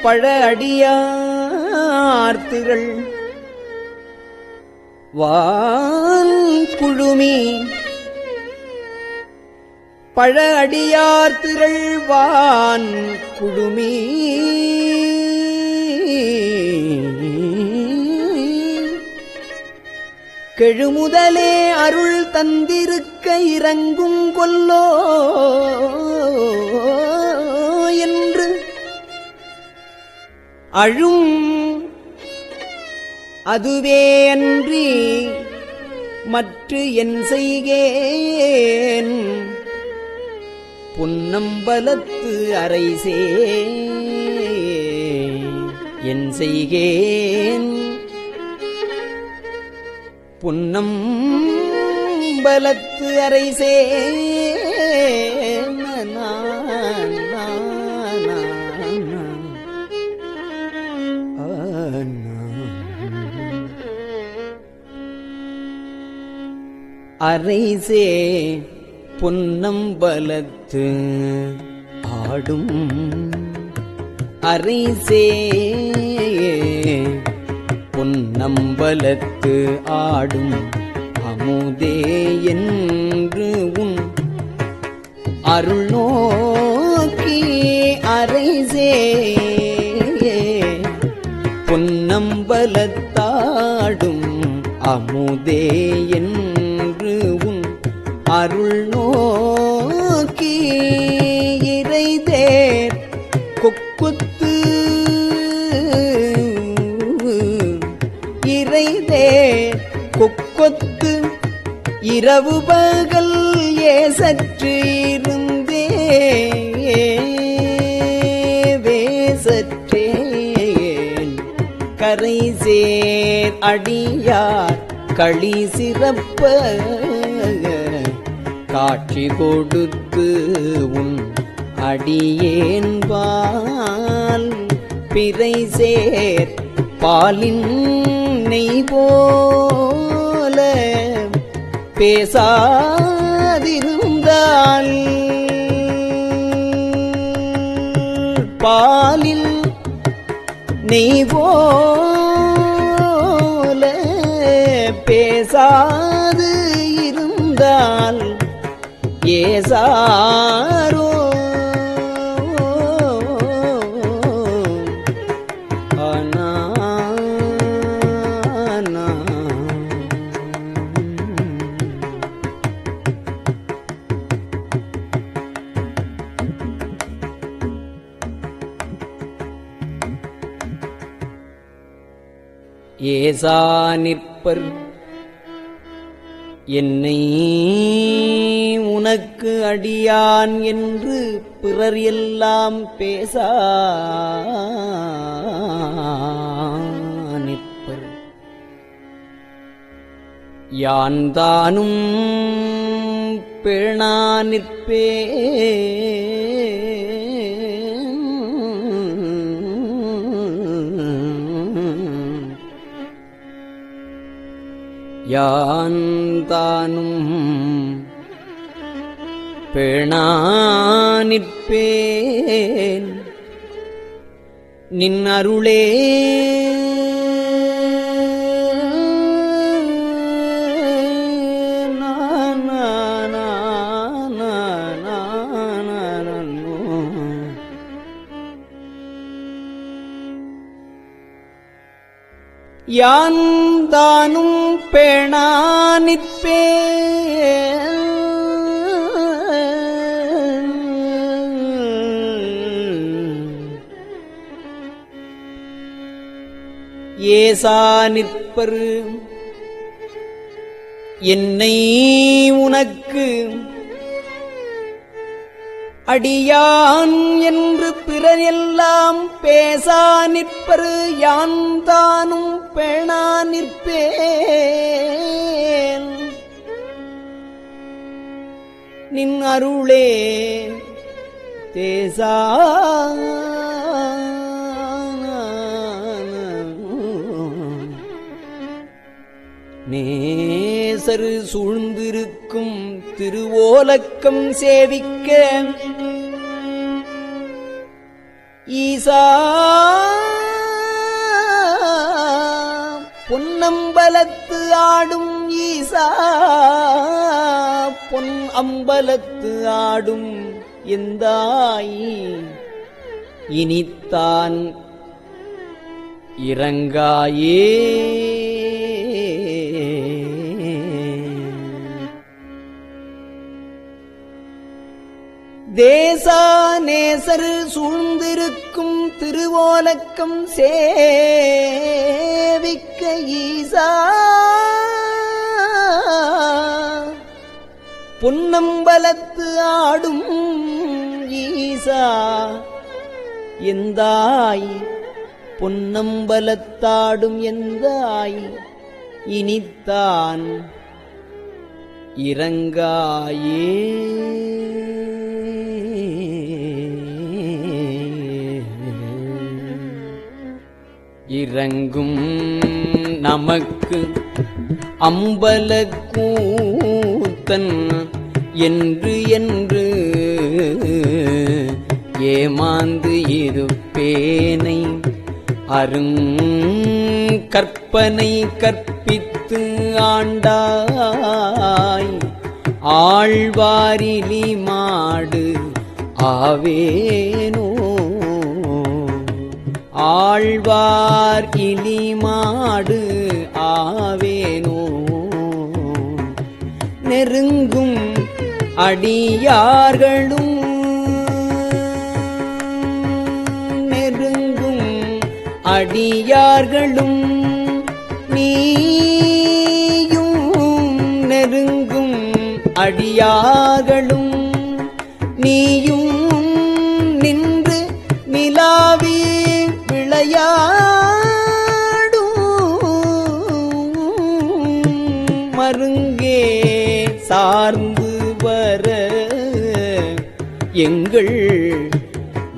பழ அடியார்த்திகள் வான் குழுமி பழ அடியார்த்திகள் வான் குழுமி கெழுமுதலே அருள் தந்திருக்க இறங்கும் கொல்லோ என்று அழும் அதுவே அன்றி மற்று என் செய்கேன் பொன்னம்பலத்து அரைசே என் செய்கேன் பொன்னம்பலத்து அரைசே அரைசே பொன்னம்பலத்து ஆடும் அரைசே பொன்னம்பலத்து ஆடும் அமுதே என்று உன் அருள் நோக்கி அரைசே பொன்னம்பலத்தாடும் அமுதே என்று உன் அருள் நோக்கி இறைதேர் கொக்குத்து இறைதேர் கொக்கொத்து இரவு பகல் ஏசற்று இருந்தே வேசற்றேன் கரை சேர் அடியார் களி சிறப்ப காட்சி கொடுத்து உன் அடியேன்பால் பிறை சேர் பாலின் நெய் போல பேசாதிருந்தால் பாலில் நெய் போல பேசாது இருந்தால் ஏசாரோ ஏசா நிற்பர் என்னை உனக்கு அடியான் என்று பிறர் எல்லாம் பேசா நிற்பர் யான் தானும் பேணா நிற்பே யான் தானும் பேணா நிற்பேன் நின் அருளே யான் தானும் பேணா நிற்பேன் ஏசா நிற்பர் என்னை உனக்கு அடியான் என்று பிறர் எல்லாம் பேசா நிற்பரு யான் தானும் பேணா நிற்பேன் நின் அருளே தேசா நேசரு சூழ்ந்திருக்கும் திருவோலக்கம் சேவிக்க ஈசா பொன்னம்பலத்து ஆடும் ஈசா பொன் அம்பலத்து ஆடும் எந்தாய் இனித்தான் இறங்காயே தேசா நேசர் சூழ்ந்திருக்கும் திருவோலக்கம் சேவிக்க ஈசா பொன்னம்பலத்து ஆடும் ஈசா எந்தாய் பொன்னம்பலத்தாடும் எந்தாய் இனித்தான் இறங்காயே இறங்கும் நமக்கு அம்பலக்கூத்தன் என்று என்று ஏமாந்து இருப்பேனை அருங்கற்பனை கற்பித்து ஆண்டாய் ஆழ்வாரிலி மாடு ஆவேனோ ஆழ்வார் இலி மாடு ஆவேனோ நெருங்கும் அடியார்களும் நெருங்கும் அடியார்களும் நீயும் நெருங்கும் அடியார்களும் நீயும் நின்று நிலாவி விளையாடும் மருங்கே சார்ந்து வர எங்கள்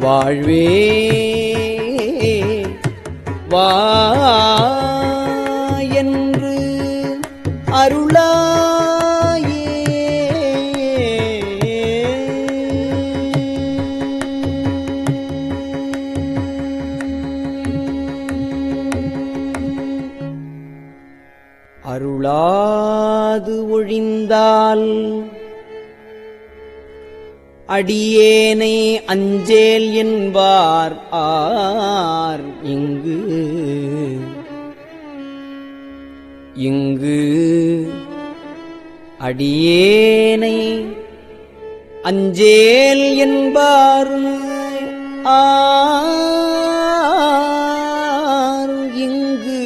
வாழ்வே வா என்று அருளாயே அருளாது ஒழிந்தால் அடியேனை அஞ்சேல் என்பார் ஆர் இங்கு அடியேனை அஞ்சேல் என்பார் ஆர் இங்கு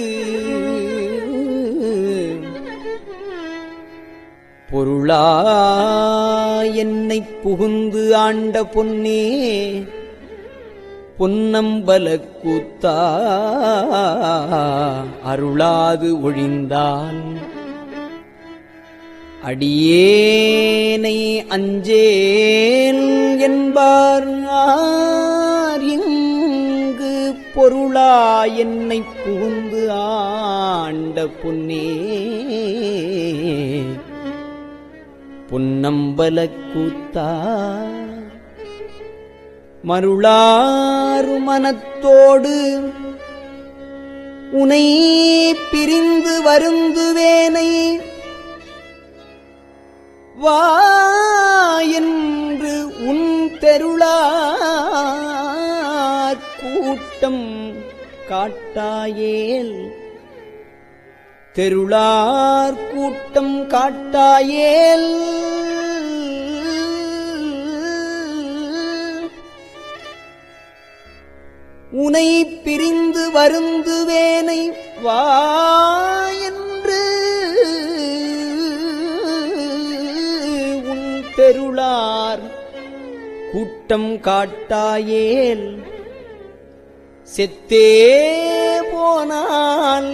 பொருளா என்னை புகுந்து ஆண்ட பொன்னே பொன்னம்பல கூத்தா அருளாது ஒழிந்தான் அடியேனை அஞ்சேன் என்பார் இங்கு பொருளா என்னை புகுந்து ஆண்ட பொன்னே பொன்னம்பலக் கூத்தா மருளாறு மனத்தோடு உனை பிரிந்து வருந்துவேனை வா என்று உன் தெருளார் கூட்டம் காட்டாயேல் தெருளார் கூட்டம் காட்டாயேல் உனை பிரிந்து வருந்துவேனை வா என்று உன் தெருளார் கூட்டம் காட்டாயேல் செத்தே போனால்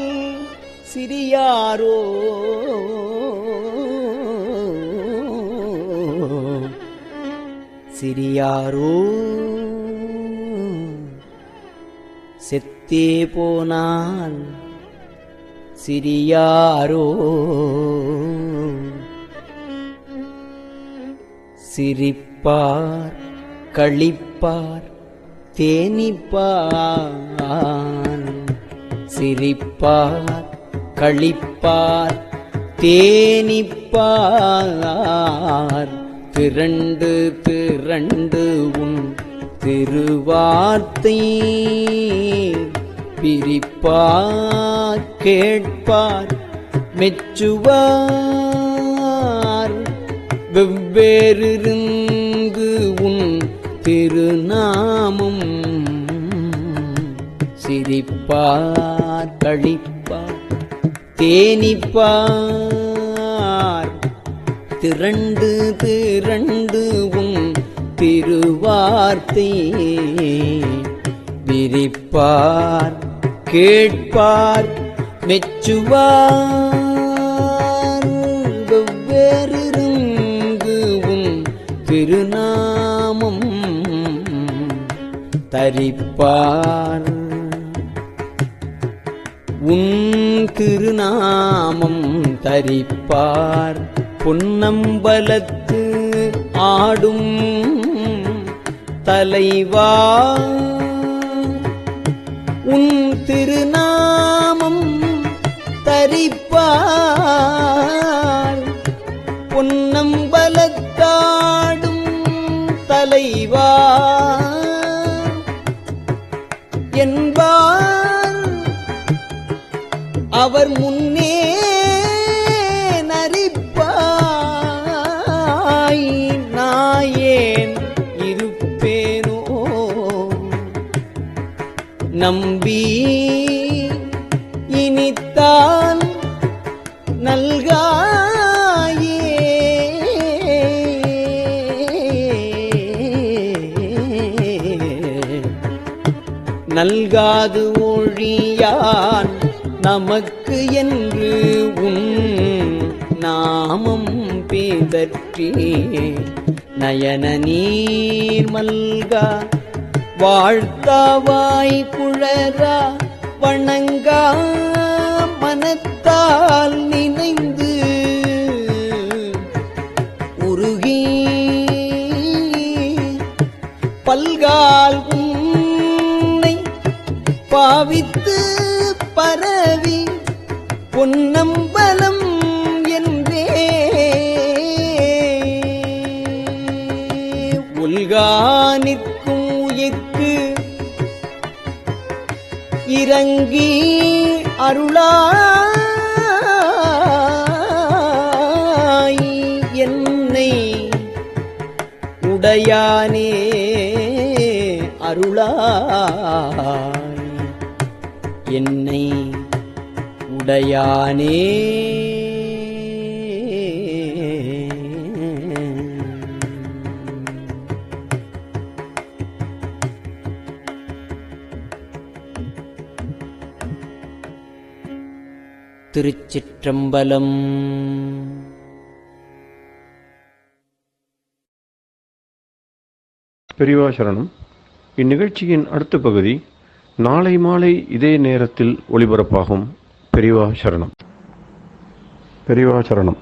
சிறியாரோ சிறியாரோ செத்தே போனால் சிறியாரோ சிரிப்பார் களிப்பார் தேனிப்பார் சிரிப்பார் களிப்பார் தேனிப்பார் திரண்டு திரண்டு உன் திருவார்த்தை பிரிப்பார் கேட்பார் மெச்சுவார் வெவ்வேறிருந்து உன் திருநாமம் சிரிப்பார் களிப்பார் தேனிப்பார் திரண்டு திரண்டு உன் திருவார்த்தை விரிப்பார் கேட்பார் மெச்சுவார் வெவ்வேறிருந்து உன் திருநாமம் தரிப்பார் உன் திருநாமம் தரிப்பார் பொன்னம்பலத்து ஆடும் தலைவா உன் திருநாமம் தரிப்பார் பொன்னம்பலத்தாடும் தலைவா என்பார் அவர் முன்னே நரிப்பாய் நாயேன் இருப்பேனோ நம்பி இனித்தான் நல்காயே நல்காது ஒழியான் நமக்கு என்று உன் நாமம் பேதற்றி நயன நீர் மல்கா வாழ்த்தாவாய் குழறா வணங்கா மனத்தால் நினைந்து உருகி பல்கால் உன்னை பாவித்து பரவி பொன்னம்பலம் என்றே உல்கா நிற்கும் உயிர்க்கு இறங்கி அருளாய் என்னை உடையானே அருளாய் என்னை உடையானே திருச்சிற்றம்பலம். பெரியவா சரணம். இந்நிகழ்ச்சியின் அடுத்த பகுதி நாளை மாலை இதே நேரத்தில் ஒளிபரப்பாகும். பெரியவா சரணம். பெரியவா சரணம்.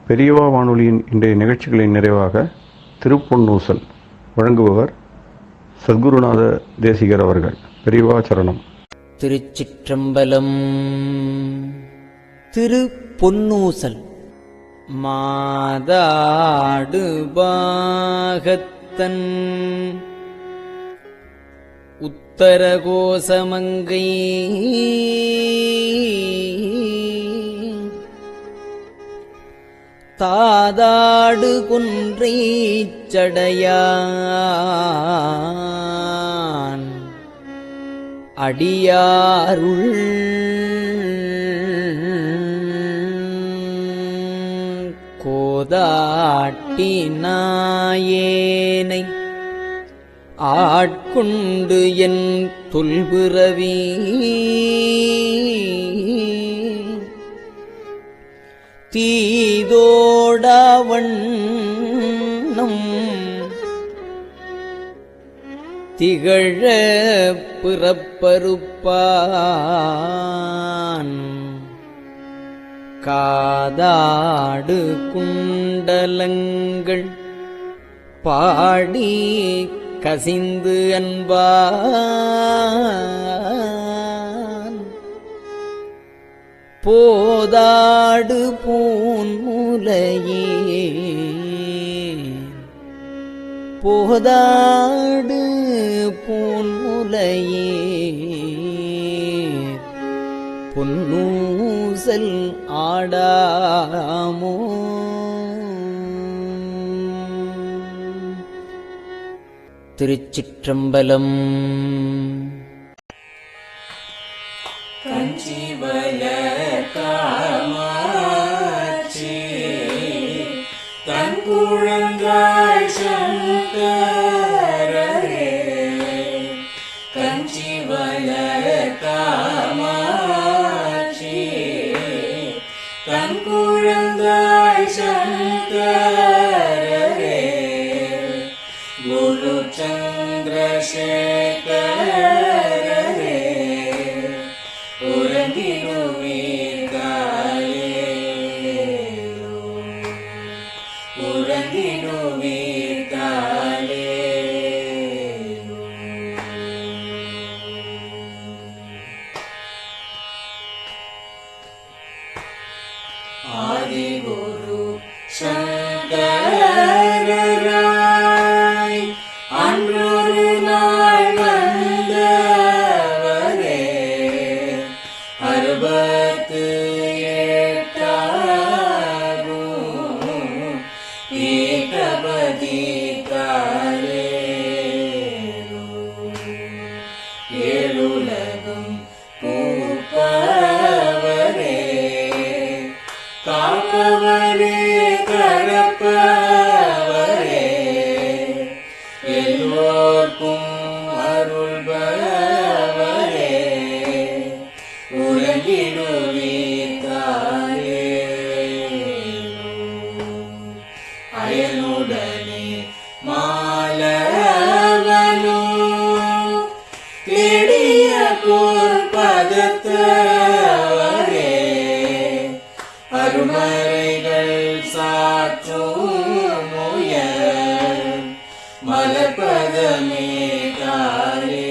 பெரியவா வானொலியின் இன்றைய நிகழ்ச்சிகளின் நிறைவாக திருப்பொன்னூசல் வழங்குபவர் சத்குருநாத தேசிகர் அவர்கள். பெரியவா சரணம். திருச்சிற்றம்பலம். திரு பொன்னூசல். மாதாடு பாகத்தன் உத்தரகோசமங்கை தாதாடு குன்றை சடையான் அடியாருள் கோதாட்டி நாயேனை ஆட்கொண்டு என் தொல்பிறவி தீதோடவண்ணம் திகழ பிறப்பறுப்பான் காதாடு குண்டலங்கள் பாடி கசிந்து அன்பான் போதாடு பூன்முலையே போதாடு பூன்முலையே பொன்னூசல் ஆடாமோ. திருச்சிற்றம்பலம். கஞ்சிவய காமாட்சி தன் குழந்தாய் சங்கரரே. கஞ்சிவய காமாட்சி தன் குழந்தாய் சங்கரரே. குரு சந்திரசேகரரே உறங்கிடுவீர்களேலோ உறங்கிடுவீர்களேலோ. ஆதிகுரு சங்கரராய் அன்றொரு நாள் வந்தவரே. 68 பீட்டபதி காலேலோ. ஏழுலகும் பூப்பவரே காப்பவரே கரப்பவரே எல்லோர்க்கும் அருள்பவரே உறங்கிடுவீர்களேலோ. அயனுடனே மாலவனோ தேடிய பொற்பதத்தவரே அருமறைகள் சாற்றும் முயல் மலர்பதமே காலேலோ.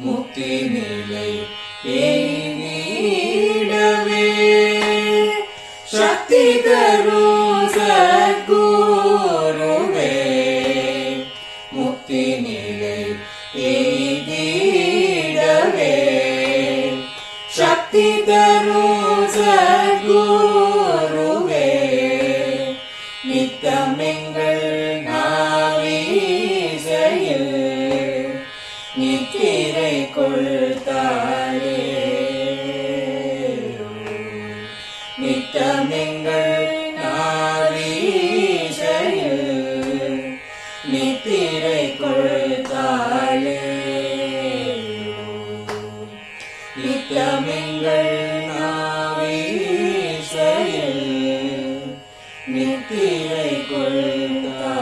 முக்தி நிலை எய்திடவே சக்தி தரும் சத்குருவே. முக்தி நிலை எய்திடவே சக்தி தரும் சத்குருவே. நித்தமெங்கள் நாவீசையில் நித்திரை கொள்தாளேலோ. நித்தமெங்கள் நாவீசையில் நித்திரை கொள்தாளேலோ. நித்தமெங்கள் நாவீசையில் நித்திரை கொள்தாளேலோ.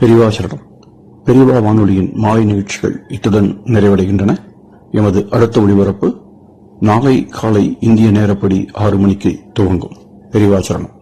பெரியவாசரணம். பெரியவா வானொலியின் மாலை நிகழ்ச்சிகள் இத்துடன் நிறைவடைகின்றன. எமது அடுத்த ஒளிபரப்பு நாளை காலை இந்திய நேரப்படி 6 மணிக்கு துவங்கும். பெரியவாசரணம்.